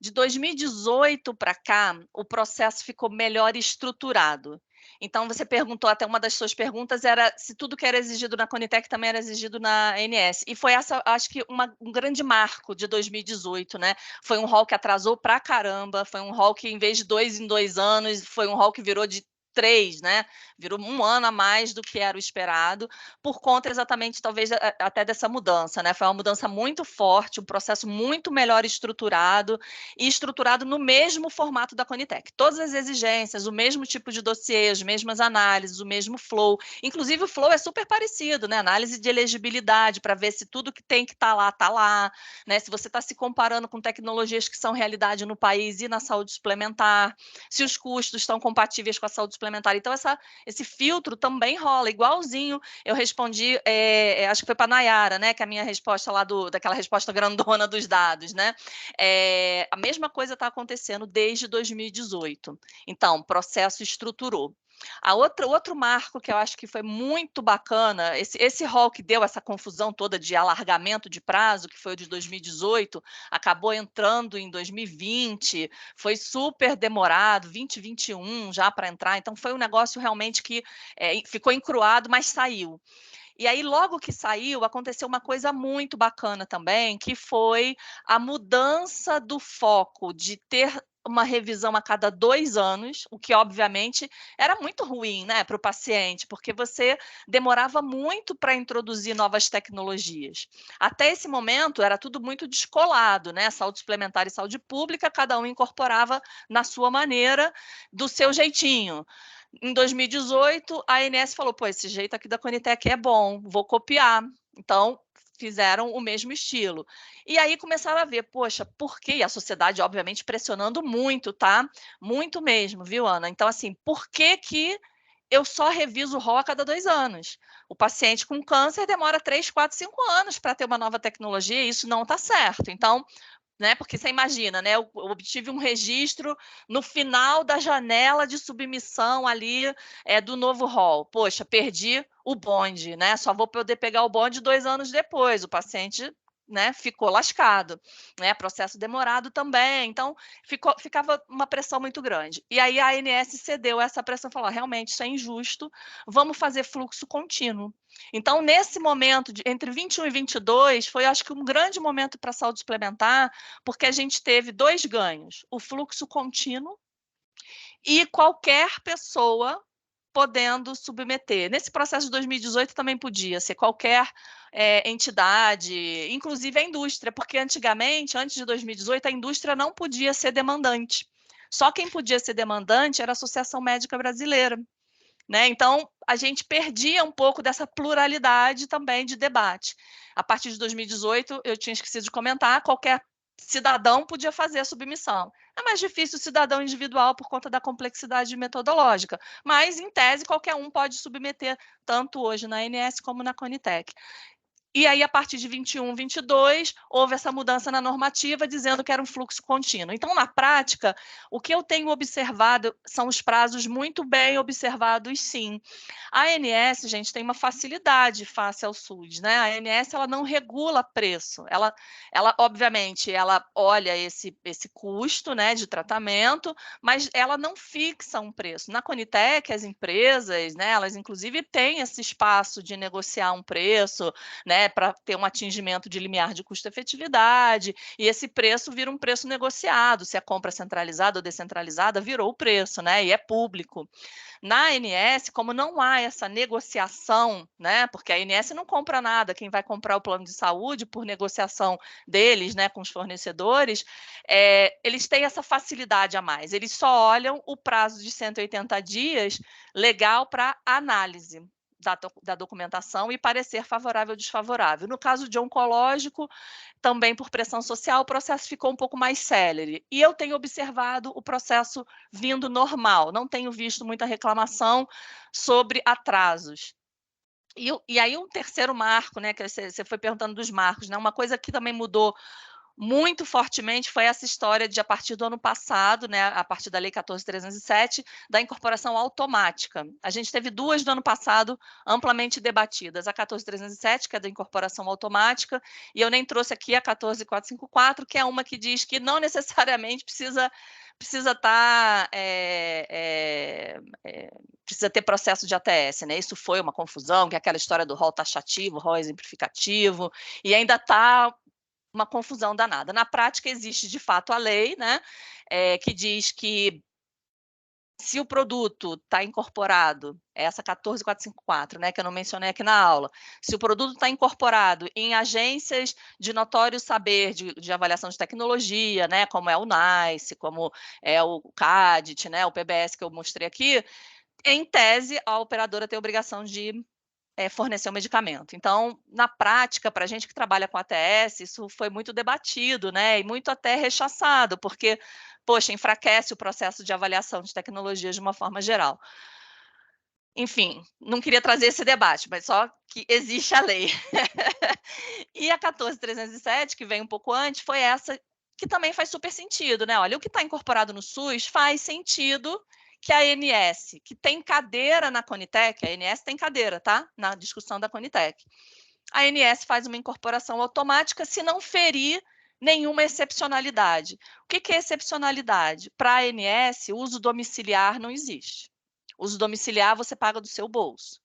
De 2018 para cá, o processo ficou melhor estruturado. Então, você perguntou, até uma das suas perguntas era se tudo que era exigido na Conitec também era exigido na ANS. E foi essa, acho que, um grande marco de 2018, né? Foi um rol que atrasou pra caramba, foi um rol que, em vez de 2 em 2 anos, foi um rol que virou de 3, né? Virou 1 ano a mais do que era o esperado, por conta exatamente, talvez, até dessa mudança, né? Foi uma mudança muito forte, um processo muito melhor estruturado, e estruturado no mesmo formato da Conitec. Todas as exigências, o mesmo tipo de dossiê, as mesmas análises, o mesmo flow. Inclusive, o flow é super parecido, né? Análise de elegibilidade, para ver se tudo que tem que estar lá, está lá, né? Se você está se comparando com tecnologias que são realidade no país e na saúde suplementar, se os custos estão compatíveis com a saúde suplementar. Então, esse filtro também rola, igualzinho. Eu respondi, acho que foi para a Nayara, né? Que é a minha resposta lá daquela resposta grandona dos dados, né? A mesma coisa está acontecendo desde 2018. Então, o processo estruturou. Outro marco que eu acho que foi muito bacana, esse rol que deu essa confusão toda de alargamento de prazo, que foi o de 2018, acabou entrando em 2020, foi super demorado, 2021 já para entrar, então foi um negócio realmente que ficou encruado, mas saiu. E aí, logo que saiu, aconteceu uma coisa muito bacana também, que foi a mudança do foco de ter uma revisão a cada 2 anos, o que obviamente era muito ruim, né, para o paciente, porque você demorava muito para introduzir novas tecnologias. Até esse momento era tudo muito descolado, né, saúde suplementar e saúde pública, cada um incorporava na sua maneira, do seu jeitinho. Em 2018, a ANS falou, pô, esse jeito aqui da Conitec é bom, vou copiar. Então, fizeram o mesmo estilo. E aí começaram a ver, poxa, por quê? E a sociedade, obviamente, pressionando muito, tá? Muito mesmo, viu, Ana? Então, assim, por que que eu só reviso o rol a cada 2 anos? O paciente com câncer demora 3, 4, 5 anos para ter uma nova tecnologia e isso não está certo. Então, né, porque você imagina, né, eu obtive um registro no final da janela de submissão ali do novo rol. Poxa, perdi o bonde, né? Só vou poder pegar o bonde 2 anos depois. O paciente, né, ficou lascado, né? Processo demorado também. Então, ficava uma pressão muito grande. E aí a ANS cedeu essa pressão e falou: realmente, isso é injusto, vamos fazer fluxo contínuo. Então, nesse momento, entre 21 e 22, foi, acho que, um grande momento para a saúde suplementar, porque a gente teve 2 ganhos: o fluxo contínuo e qualquer pessoa podendo submeter. Nesse processo de 2018 também podia ser qualquer entidade, inclusive a indústria, porque antigamente, antes de 2018, a indústria não podia ser demandante. Só quem podia ser demandante era a Associação Médica Brasileira. Né? Então, a gente perdia um pouco dessa pluralidade também de debate. A partir de 2018, eu tinha esquecido de comentar, qualquer cidadão podia fazer a submissão. É mais difícil o cidadão individual por conta da complexidade metodológica, mas, em tese, qualquer um pode submeter, tanto hoje na ANS como na Conitec. E aí, a partir de 21, 22, houve essa mudança na normativa, dizendo que era um fluxo contínuo. Então, na prática, o que eu tenho observado são os prazos muito bem observados, sim. A ANS, gente, tem uma facilidade face ao SUS, né? A ANS, ela não regula preço. Ela obviamente, ela olha esse custo, né, de tratamento, mas ela não fixa um preço. Na Conitec, as empresas, né, elas inclusive têm esse espaço de negociar um preço, né, né, para ter um atingimento de limiar de custo-efetividade, e esse preço vira um preço negociado, se a compra é centralizada ou descentralizada, virou o preço, né, e é público. Na ANS, como não há essa negociação, né, porque a ANS não compra nada, quem vai comprar o plano de saúde por negociação deles, né, com os fornecedores, eles têm essa facilidade a mais, eles só olham o prazo de 180 dias legal para análise da documentação e parecer favorável ou desfavorável. No caso de oncológico, também por pressão social, o processo ficou um pouco mais célere. E eu tenho observado o processo vindo normal, não tenho visto muita reclamação sobre atrasos. E aí um terceiro marco, né, que você foi perguntando dos marcos, né, uma coisa que também mudou muito fortemente foi essa história de, a partir do ano passado, né, a partir da Lei 14.307, da incorporação automática. A gente teve duas do ano passado amplamente debatidas, a 14.307, que é da incorporação automática, e eu nem trouxe aqui a 14.454, que é uma que diz que não necessariamente precisa precisa ter processo de ATS, né? Isso foi uma confusão, que é aquela história do rol taxativo, rol exemplificativo, e ainda está uma confusão danada. Na prática, existe, de fato, a lei, né, que diz que se o produto está incorporado, essa 14.454, né, que eu não mencionei aqui na aula, se o produto está incorporado em agências de notório saber de avaliação de tecnologia, né, como é o NICE, como é o CADIT, né, o PBS que eu mostrei aqui, em tese, a operadora tem a obrigação de fornecer o medicamento. Então, na prática, para a gente que trabalha com ATS, isso foi muito debatido, né, e muito até rechaçado, porque, poxa, enfraquece o processo de avaliação de tecnologias de uma forma geral. Enfim, não queria trazer esse debate, mas só que existe a lei. E a 14.307, que vem um pouco antes, foi essa que também faz super sentido, né? Olha, o que está incorporado no SUS faz sentido que a ANS, que tem cadeira na Conitec, a ANS tem cadeira, tá? Na discussão da Conitec. A ANS faz uma incorporação automática se não ferir nenhuma excepcionalidade. O que é excepcionalidade? Para a ANS, o uso domiciliar não existe. O uso domiciliar você paga do seu bolso.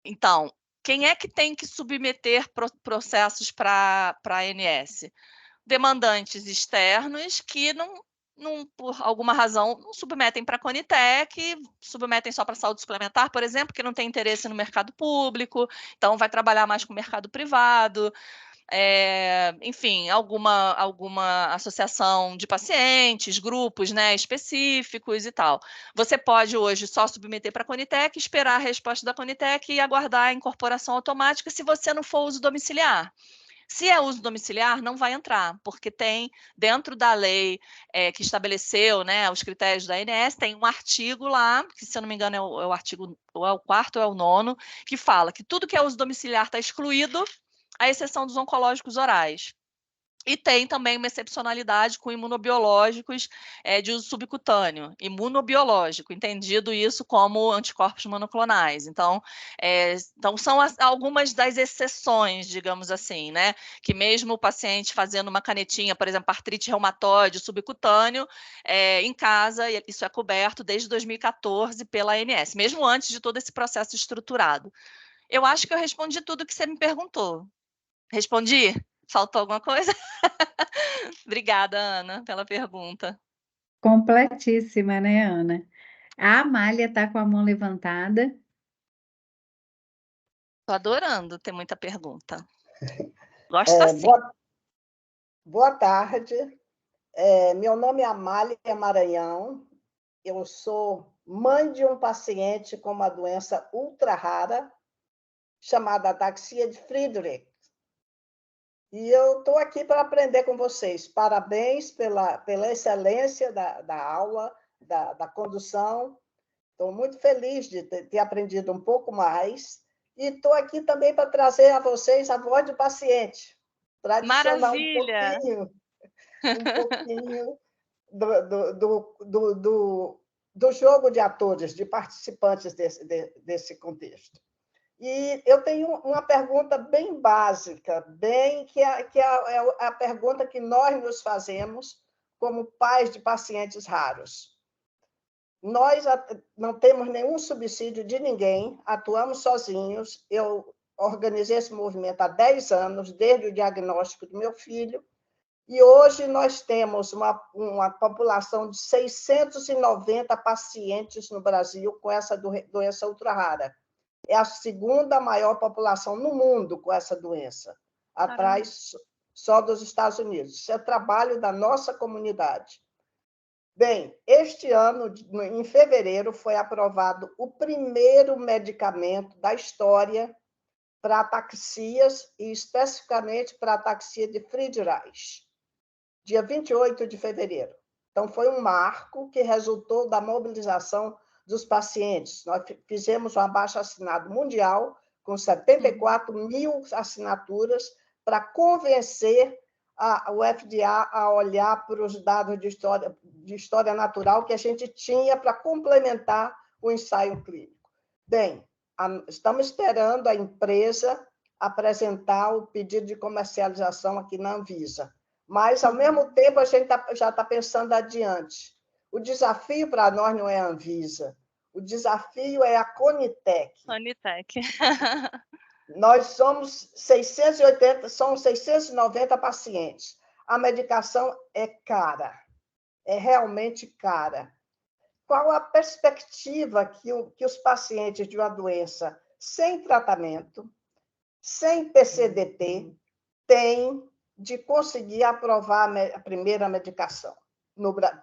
Então, quem é que tem que submeter processos para a ANS? Demandantes externos que não, por alguma razão, não submetem para a Conitec, submetem só para a saúde suplementar, por exemplo, que não tem interesse no mercado público, então vai trabalhar mais com o mercado privado, enfim, alguma associação de pacientes, grupos, né, específicos e tal. Você pode hoje só submeter para a Conitec, esperar a resposta da Conitec e aguardar a incorporação automática se você não for uso domiciliar. Se é uso domiciliar, não vai entrar, porque tem, dentro da lei que estabeleceu, né, os critérios da ANS, tem um artigo lá, que se eu não me engano é o artigo, ou é o 4º ou é o 9º, que fala que tudo que é uso domiciliar está excluído, à exceção dos oncológicos orais. E tem também uma excepcionalidade com imunobiológicos de uso subcutâneo, imunobiológico, entendido isso como anticorpos monoclonais. Então são algumas das exceções, digamos assim, né? Que mesmo o paciente fazendo uma canetinha, por exemplo, artrite reumatoide subcutâneo, em casa, isso é coberto desde 2014 pela ANS, mesmo antes de todo esse processo estruturado. Eu acho que eu respondi tudo que você me perguntou. Respondi? Faltou alguma coisa? Obrigada, Ana, pela pergunta. Completíssima, né, Ana? A Amália está com a mão levantada. Estou adorando ter muita pergunta. Gosto assim. Boa tarde. Meu nome é Amália Maranhão. Eu sou mãe de um paciente com uma doença ultra rara, chamada ataxia de Friedreich. E eu estou aqui para aprender com vocês. Parabéns pela excelência da aula, da condução. Estou muito feliz de ter aprendido um pouco mais. E estou aqui também para trazer a vocês a voz do paciente, para adicionar Maravilha! um pouquinho do jogo de atores, de participantes desse contexto. E eu tenho uma pergunta bem básica, que é a pergunta que nós nos fazemos como pais de pacientes raros. Nós não temos nenhum subsídio de ninguém, atuamos sozinhos. Eu organizei esse movimento há 10 anos, desde o diagnóstico do meu filho, e hoje nós temos uma população de 690 pacientes no Brasil com essa doença ultra rara. É a segunda maior população no mundo com essa doença, atrás só dos Estados Unidos. Isso é trabalho da nossa comunidade. Bem, este ano, em fevereiro, foi aprovado o primeiro medicamento da história para ataxias, e especificamente para ataxia de Friedreich, dia 28 de fevereiro. Então, foi um marco que resultou da mobilização dos pacientes. Nós fizemos um abaixo-assinado mundial, com 74 mil assinaturas, para convencer o FDA a olhar para os dados de história natural que a gente tinha para complementar o ensaio clínico. Bem, estamos esperando a empresa apresentar o pedido de comercialização aqui na Anvisa. Mas, ao mesmo tempo, a gente já está pensando adiante. O desafio para nós não é a Anvisa, o desafio é a Conitec. Conitec. Nós somos 680, são 690 pacientes. A medicação é cara, é realmente cara. Qual a perspectiva que os pacientes de uma doença sem tratamento, sem PCDT, têm de conseguir aprovar a primeira medicação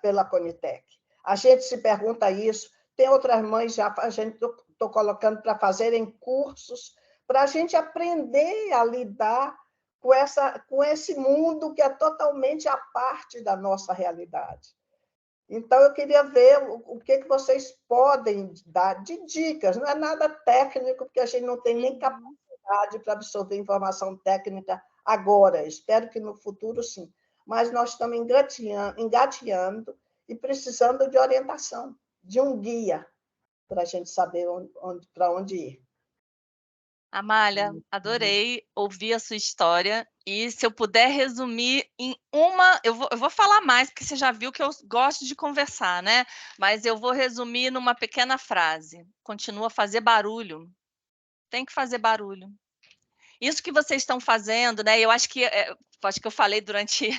pela Conitec? A gente se pergunta isso. Tem outras mães já, a gente estou colocando para fazerem cursos, para a gente aprender a lidar com esse mundo que é totalmente à parte da nossa realidade. Então, eu queria ver o que vocês podem dar de dicas. Não é nada técnico, porque a gente não tem nem capacidade para absorver informação técnica agora. Espero que no futuro, sim. Mas nós estamos engateando e precisando de orientação, de um guia, para a gente saber para onde ir. Amália, adorei ouvir a sua história. E se eu puder resumir em uma... Eu vou falar mais, porque você já viu que eu gosto de conversar, né? Mas eu vou resumir numa pequena frase. Continua a fazer barulho. Tem que fazer barulho. Isso que vocês estão fazendo, né? Eu acho que eu falei durante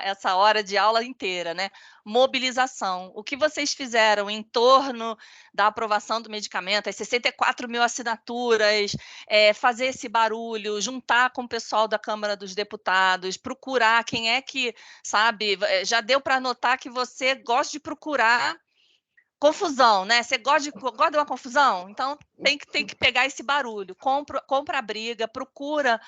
essa hora de aula inteira, né? Mobilização. O que vocês fizeram em torno da aprovação do medicamento, as 64 mil assinaturas, fazer esse barulho, juntar com o pessoal da Câmara dos Deputados, procurar quem é que, sabe, já deu para notar que você gosta de procurar confusão, né? Você gosta de uma confusão? Então, tem que pegar esse barulho. Compra a briga, procura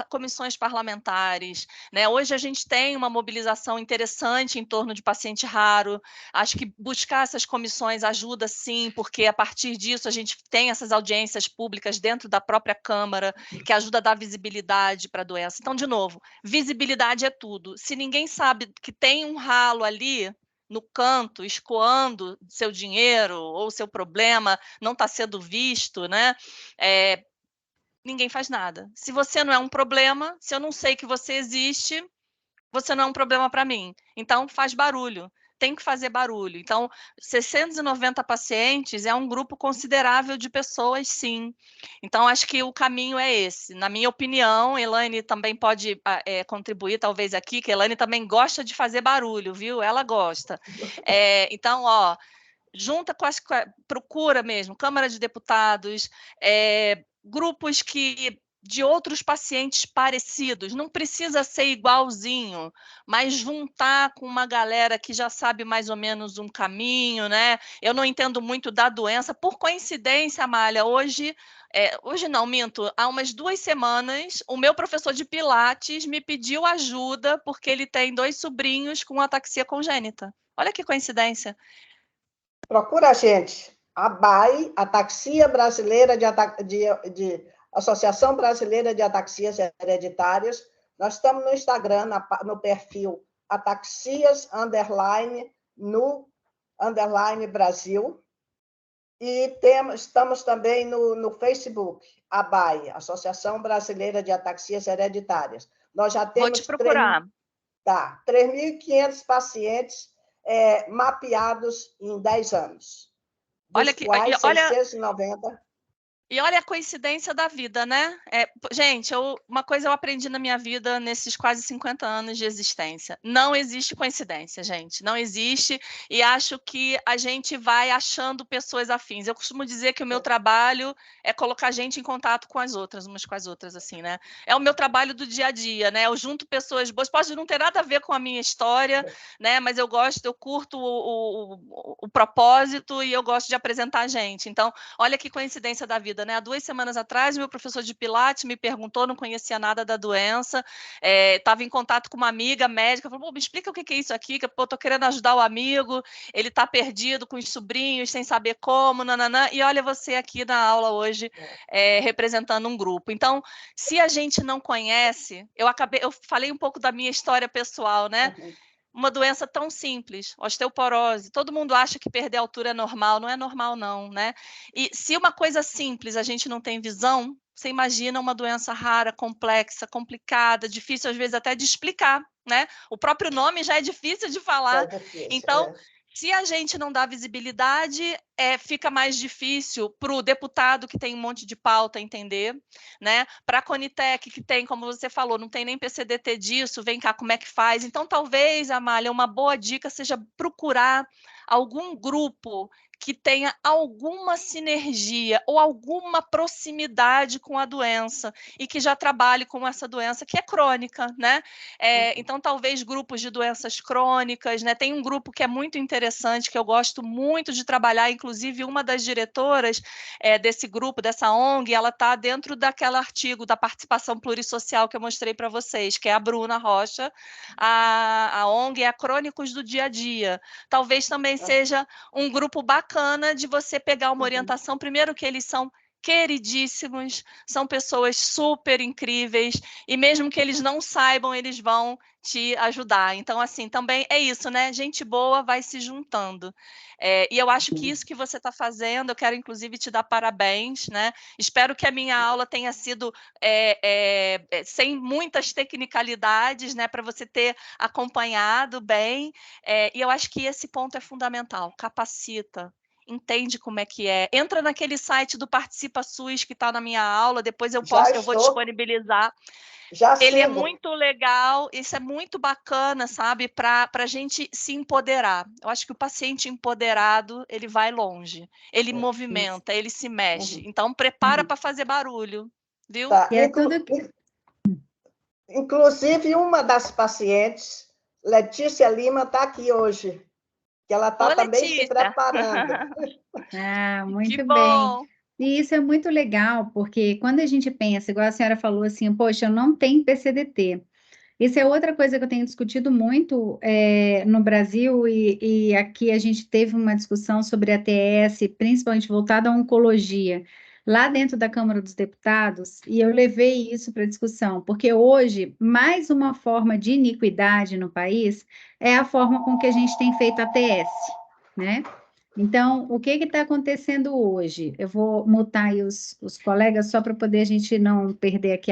comissões parlamentares, né? Hoje a gente tem uma mobilização interessante em torno de paciente raro. Acho que buscar essas comissões ajuda, sim, porque a partir disso a gente tem essas audiências públicas dentro da própria Câmara, que ajuda a dar visibilidade para a doença. Então, de novo, visibilidade é tudo. Se ninguém sabe que tem um ralo ali no canto, escoando seu dinheiro ou seu problema não está sendo visto, né? Ninguém faz nada. Se você não é um problema, se eu não sei que você existe, você não é um problema para mim. Então, faz barulho. Tem que fazer barulho. Então, 690 pacientes é um grupo considerável de pessoas, sim. Então, acho que o caminho é esse. Na minha opinião, Elaine também pode contribuir, talvez, aqui, que a Elaine também gosta de fazer barulho, viu? Ela gosta. Então, junta procura mesmo, Câmara de Deputados, grupos de outros pacientes parecidos, não precisa ser igualzinho, mas juntar com uma galera que já sabe mais ou menos um caminho, né? Eu não entendo muito da doença, por coincidência, Amália, hoje não, minto, há umas 2 semanas, o meu professor de Pilates me pediu ajuda porque ele tem 2 sobrinhos com ataxia congênita. Olha que coincidência. Procura a gente, ABAI, Ataxia Brasileira de Associação Brasileira de Ataxias Hereditárias. Nós estamos no Instagram, no perfil Ataxias _ Brasil. E estamos também no Facebook, ABAI, Associação Brasileira de Ataxias Hereditárias. Nós já temos... Vou te procurar. 3.500 pacientes mapeados em 10 anos. Olha dos quais olha, 690... E olha a coincidência da vida, né? Gente, uma coisa eu aprendi na minha vida nesses quase 50 anos de existência. Não existe coincidência, gente. Não existe. E acho que a gente vai achando pessoas afins. Eu costumo dizer que o meu trabalho é colocar gente em contato com as outras, umas com as outras, assim, né? É o meu trabalho do dia a dia, né? Eu junto pessoas boas. Pode não ter nada a ver com a minha história, né? Mas eu curto o propósito e eu gosto de apresentar gente. Então, olha que coincidência da vida, né? Há 2 semanas atrás, meu professor de Pilates me perguntou, não conhecia nada da doença, estava em contato com uma amiga médica, falou, me explica o que é isso aqui, que eu estou querendo ajudar o amigo, ele está perdido com os sobrinhos, sem saber como, nananã, e olha você aqui na aula hoje, representando um grupo. Então, se a gente não conhece, eu falei um pouco da minha história pessoal, né? Uma doença tão simples, osteoporose. Todo mundo acha que perder altura é normal, não é normal não, né? E se uma coisa simples a gente não tem visão, você imagina uma doença rara, complexa, complicada, difícil às vezes até de explicar, né? O próprio nome já é difícil de falar. Então, se a gente não dá visibilidade, fica mais difícil para o deputado que tem um monte de pauta entender, né? Para a Conitec, que tem, como você falou, não tem nem PCDT disso, vem cá, como é que faz? Então, talvez, Amália, uma boa dica seja procurar algum grupo que tenha alguma sinergia ou alguma proximidade com a doença e que já trabalhe com essa doença que é crônica, né? Então, talvez grupos de doenças crônicas, né? Tem um grupo que é muito interessante, que eu gosto muito de trabalhar, inclusive uma das diretoras desse grupo, dessa ONG, ela está dentro daquele artigo da participação plurissocial que eu mostrei para vocês, que é a Bruna Rocha. A ONG é a Crônicos do Dia a Dia. Talvez também seja um grupo bacana de você pegar uma orientação, primeiro que eles são queridíssimos, são pessoas super incríveis, e mesmo que eles não saibam, eles vão te ajudar. Então, assim, também é isso, né? Gente boa vai se juntando. E eu acho que isso que você está fazendo, eu quero, inclusive, te dar parabéns, né? Espero que a minha aula tenha sido sem muitas tecnicalidades, né? Para você ter acompanhado bem. E eu acho que esse ponto é fundamental. Capacita. Entende como é que é. Entra naquele site do Participa SUS que está na minha aula, depois eu vou disponibilizar. Ele é muito legal, isso é muito bacana, sabe, para a gente se empoderar. Eu acho que o paciente empoderado, ele vai longe, ele movimenta, ele se mexe. Então, prepara para fazer barulho, viu? Tá. Inclusive, uma das pacientes, Letícia Lima, está aqui hoje. Que ela está também se preparando. Muito que bem. E isso é muito legal, porque quando a gente pensa, igual a senhora falou assim, poxa, eu não tenho PCDT. Isso é outra coisa que eu tenho discutido muito no Brasil, e aqui a gente teve uma discussão sobre a ATS, principalmente voltada à oncologia, lá dentro da Câmara dos Deputados, e eu levei isso para discussão, porque hoje, mais uma forma de iniquidade no país é a forma com que a gente tem feito a ATS, né? Então, o que está acontecendo hoje? Eu vou mutar aí os colegas só para poder a gente não perder aqui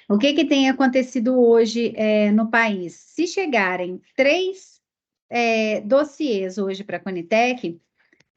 o que tem acontecido hoje no país? Se chegarem 3 dossiês hoje para a Conitec,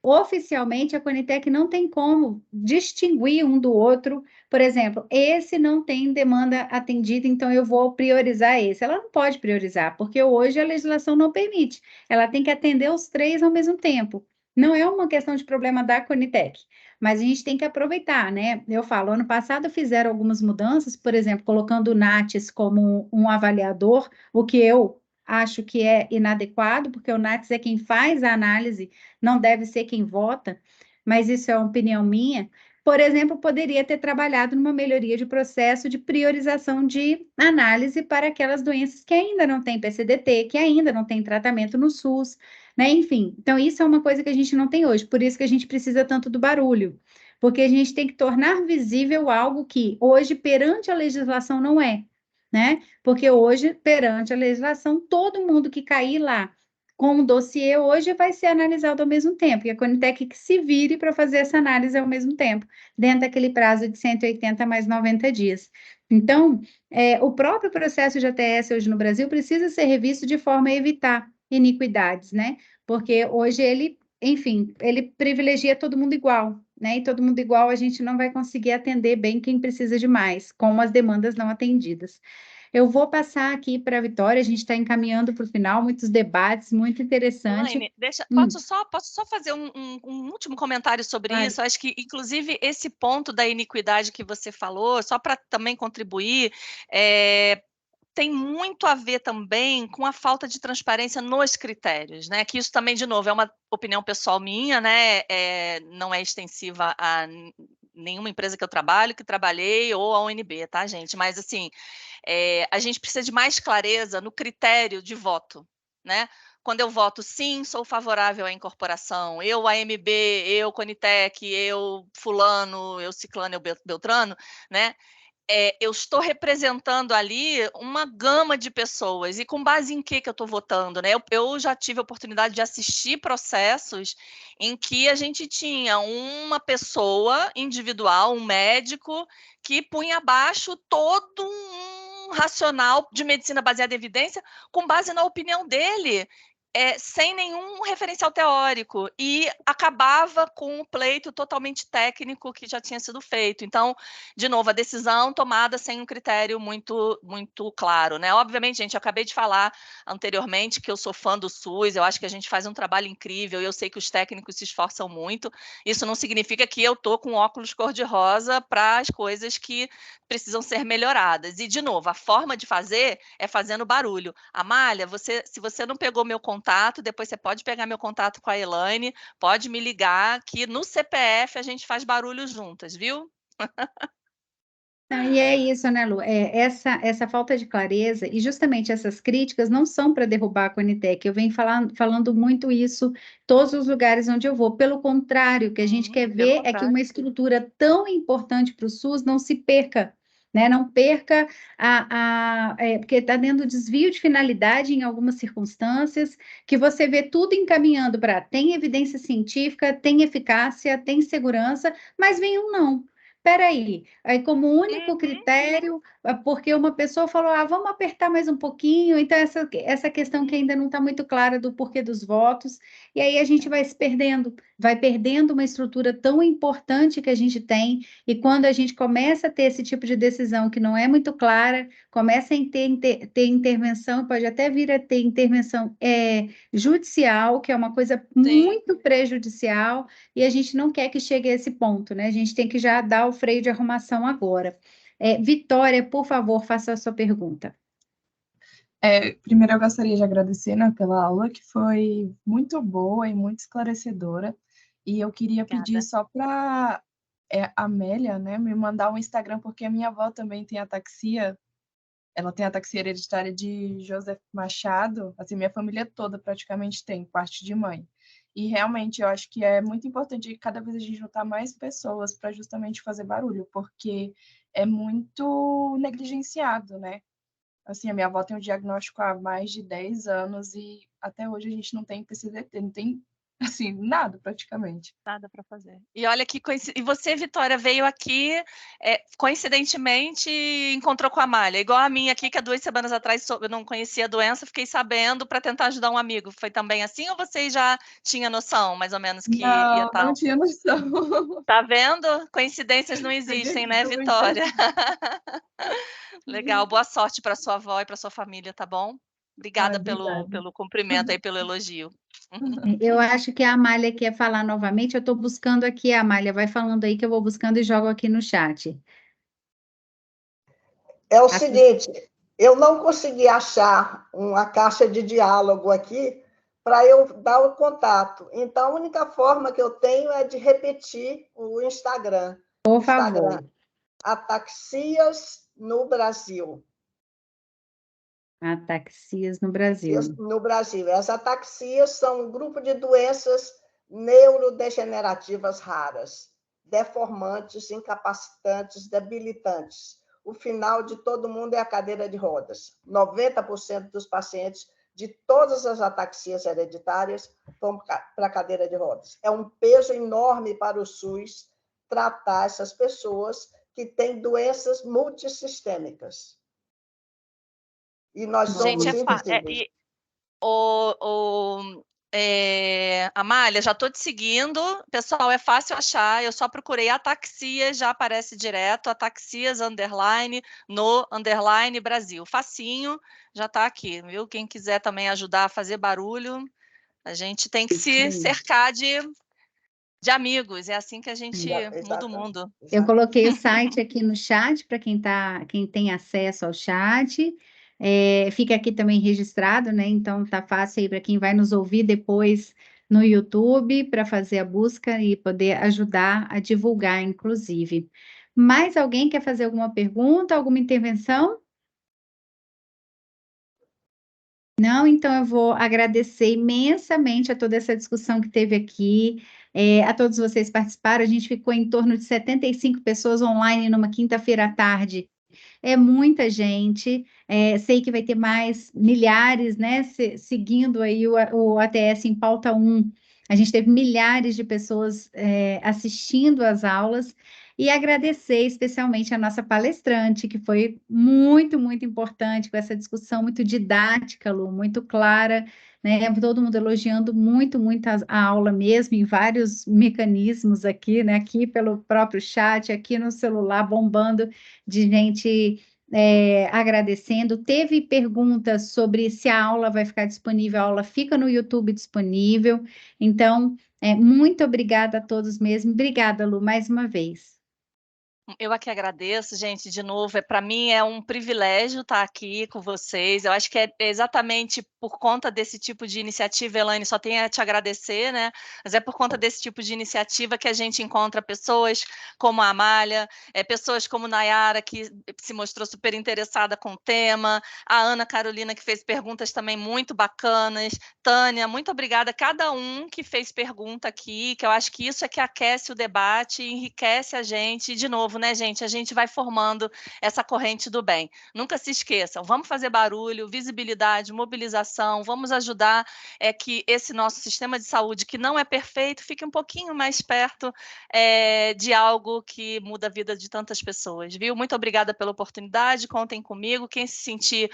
oficialmente a Conitec não tem como distinguir um do outro. Por exemplo, esse não tem demanda atendida, então eu vou priorizar esse. Ela não pode priorizar, porque hoje a legislação não permite. Ela tem que atender os 3 ao mesmo tempo. Não é uma questão de problema da Conitec, mas a gente tem que aproveitar, né? Eu falo, ano passado fizeram algumas mudanças, por exemplo, colocando o NATS como um avaliador, o que eu acho que é inadequado, porque o NATS é quem faz a análise, não deve ser quem vota, mas isso é uma opinião minha. Por exemplo, poderia ter trabalhado numa melhoria de processo de priorização de análise para aquelas doenças que ainda não têm PCDT, que ainda não têm tratamento no SUS, né? Enfim, então isso é uma coisa que a gente não tem hoje, por isso que a gente precisa tanto do barulho, porque a gente tem que tornar visível algo que hoje, perante a legislação, não é, né? Porque hoje, perante a legislação, todo mundo que cair lá com um dossiê hoje vai ser analisado ao mesmo tempo, e a Conitec que se vire para fazer essa análise ao mesmo tempo, dentro daquele prazo de 180 mais 90 dias. Então, o próprio processo de ATS hoje no Brasil precisa ser revisto de forma a evitar iniquidades, né? Porque hoje ele, enfim, ele privilegia todo mundo igual, né, e todo mundo igual, a gente não vai conseguir atender bem quem precisa de mais, com as demandas não atendidas. Eu vou passar aqui para a Vitória, a gente está encaminhando para o final, muitos debates, muito interessante. Elaine, posso só fazer um último comentário sobre Claro. isso? Acho que, inclusive, esse ponto da iniquidade que você falou, só para também contribuir, tem muito a ver também com a falta de transparência nos critérios, né? Que isso também, de novo, é uma opinião pessoal minha, né? Não é extensiva a nenhuma empresa que eu trabalho, que trabalhei, ou a UNB, tá, gente? Mas, assim, a gente precisa de mais clareza no critério de voto, né? Quando eu voto sim, sou favorável à incorporação, eu AMB, eu Conitec, eu fulano, eu ciclano, eu beltrano, né? Eu estou representando ali uma gama de pessoas, e com base em que eu estou votando, né? Eu já tive a oportunidade de assistir processos em que a gente tinha uma pessoa individual, um médico, que punha abaixo todo um racional de medicina baseada em evidência com base na opinião dele. Sem nenhum referencial teórico, e acabava com o pleito totalmente técnico que já tinha sido feito. Então, de novo, a decisão tomada sem um critério muito, muito claro, né? Obviamente, gente, eu acabei de falar anteriormente que eu sou fã do SUS, eu acho que a gente faz um trabalho incrível, e eu sei que os técnicos se esforçam muito. Isso não significa que eu estou com óculos cor-de-rosa para as coisas que precisam ser melhoradas. E, de novo, a forma de fazer é fazendo barulho. Amália, se você não pegou meu contato, depois você pode pegar meu contato com a Elaine, pode me ligar, que no CPF a gente faz barulho juntas, viu? Não, e é isso, né, Lu? Essa falta de clareza e justamente essas críticas não são para derrubar a Conitec. Eu venho falando muito isso em todos os lugares onde eu vou. Pelo contrário, o que a gente quer ver é que uma estrutura tão importante para o SUS não se perca, né? Não perca porque está tendo desvio de finalidade em algumas circunstâncias, que você vê tudo encaminhando para tem evidência científica, tem eficácia, tem segurança, mas vem um não. Peraí, aí como único critério, porque uma pessoa falou, vamos apertar mais um pouquinho, então essa questão que ainda não está muito clara do porquê dos votos, e aí a gente vai se perdendo, vai perdendo uma estrutura tão importante que a gente tem, e quando a gente começa a ter esse tipo de decisão que não é muito clara, começa a ter intervenção, pode até vir a ter intervenção judicial, que é uma coisa muito prejudicial, e a gente não quer que chegue a esse ponto, né? A gente tem que já dar o freio de arrumação agora. Vitória, por favor, faça a sua pergunta. Primeiro, eu gostaria de agradecer, né, pela aula, que foi muito boa e muito esclarecedora. E eu queria pedir só para a Amélia, né, me mandar um Instagram, porque a minha avó também tem ataxia. Ela tem ataxia hereditária de Joseph Machado. Assim, minha família toda praticamente tem, parte de mãe. E realmente eu acho que é muito importante cada vez a gente juntar mais pessoas para justamente fazer barulho, porque é muito negligenciado, né? Assim, a minha avó tem um diagnóstico há mais de 10 anos e até hoje a gente não tem PCDT, não tem, assim, nada praticamente. Nada para fazer. E olha que e você, Vitória, veio aqui, coincidentemente, encontrou com a Amália, igual a minha aqui, que há 2 semanas atrás eu não conhecia a doença, fiquei sabendo para tentar ajudar um amigo. Foi também assim, ou você já tinha noção, mais ou menos, que ia estar? Não tinha noção. Tá vendo? Coincidências não existem, né, Vitória? Legal, boa sorte para sua avó e para sua família, tá bom? Obrigada pelo cumprimento aí, pelo elogio. Eu acho que a Amália quer falar novamente, eu estou buscando aqui, a Amália, vai falando aí que eu vou buscando e jogo aqui no chat. É o seguinte, eu não consegui achar uma caixa de diálogo aqui para eu dar o contato. Então, a única forma que eu tenho é de repetir o Instagram. Por favor. Ataxias no Brasil. Ataxias no Brasil. No Brasil. As ataxias são um grupo de doenças neurodegenerativas raras, deformantes, incapacitantes, debilitantes. O final de todo mundo é a cadeira de rodas. 90% dos pacientes de todas as ataxias hereditárias vão para a cadeira de rodas. É um peso enorme para o SUS tratar essas pessoas que têm doenças multissistêmicas. E nós somos invisíveis. Amália, já estou te seguindo. Pessoal, é fácil achar. Eu só procurei Ataxias, já aparece direto. Ataxias, _ no _ Brasil. Facinho, já está aqui, viu? Quem quiser também ajudar a fazer barulho, a gente tem que se cercar de amigos. É assim que a gente muda o mundo. Eu coloquei o site aqui no chat para quem tem acesso ao chat. Fica aqui também registrado, né? Então tá fácil aí para quem vai nos ouvir depois no YouTube para fazer a busca e poder ajudar a divulgar, inclusive. Mais alguém quer fazer alguma pergunta, alguma intervenção? Não, então eu vou agradecer imensamente a toda essa discussão que teve aqui, a todos vocês que participaram. A gente ficou em torno de 75 pessoas online numa quinta-feira à tarde. É muita gente, sei que vai ter mais milhares, né, seguindo aí o ATS em pauta 1. A gente teve milhares de pessoas assistindo às aulas, e agradecer especialmente a nossa palestrante, que foi muito, muito importante com essa discussão muito didática, Lu, muito clara, né? Todo mundo elogiando muito, muito a aula mesmo, em vários mecanismos aqui, né? Aqui pelo próprio chat, aqui no celular, bombando de gente agradecendo. Teve perguntas sobre se a aula vai ficar disponível, a aula fica no YouTube disponível. Então, muito obrigada a todos mesmo. Obrigada, Lu, mais uma vez. Eu aqui agradeço, gente, de novo. Para mim é um privilégio estar aqui com vocês. Eu acho que é exatamente por conta desse tipo de iniciativa, Elaine, só tenho a te agradecer, né? Mas é por conta desse tipo de iniciativa que a gente encontra pessoas como a Amália, pessoas como Nayara, que se mostrou super interessada com o tema, a Ana Carolina, que fez perguntas também muito bacanas, Tânia, muito obrigada a cada um que fez pergunta aqui, que eu acho que isso é que aquece o debate, enriquece a gente, e de novo, né, gente? A gente vai formando essa corrente do bem. Nunca se esqueçam, vamos fazer barulho, visibilidade, mobilização, vamos ajudar que esse nosso sistema de saúde, que não é perfeito, fique um pouquinho mais perto de algo que muda a vida de tantas pessoas, viu? Muito obrigada pela oportunidade, contem comigo. Quem se sentir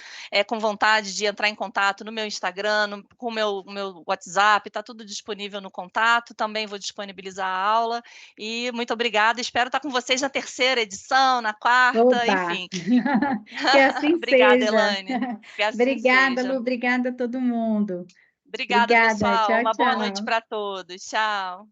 com vontade de entrar em contato no meu Instagram, com o meu WhatsApp, está tudo disponível no contato, também vou disponibilizar a aula, e muito obrigada, espero estar com vocês na terceira edição, na quarta, Opa. enfim. Que assim Obrigada, seja. Elaine. Que assim Obrigada, seja. Lu, obrigada a todo mundo. Obrigada, Obrigada, pessoal. tchau, Uma boa noite tchau. para todos. Tchau.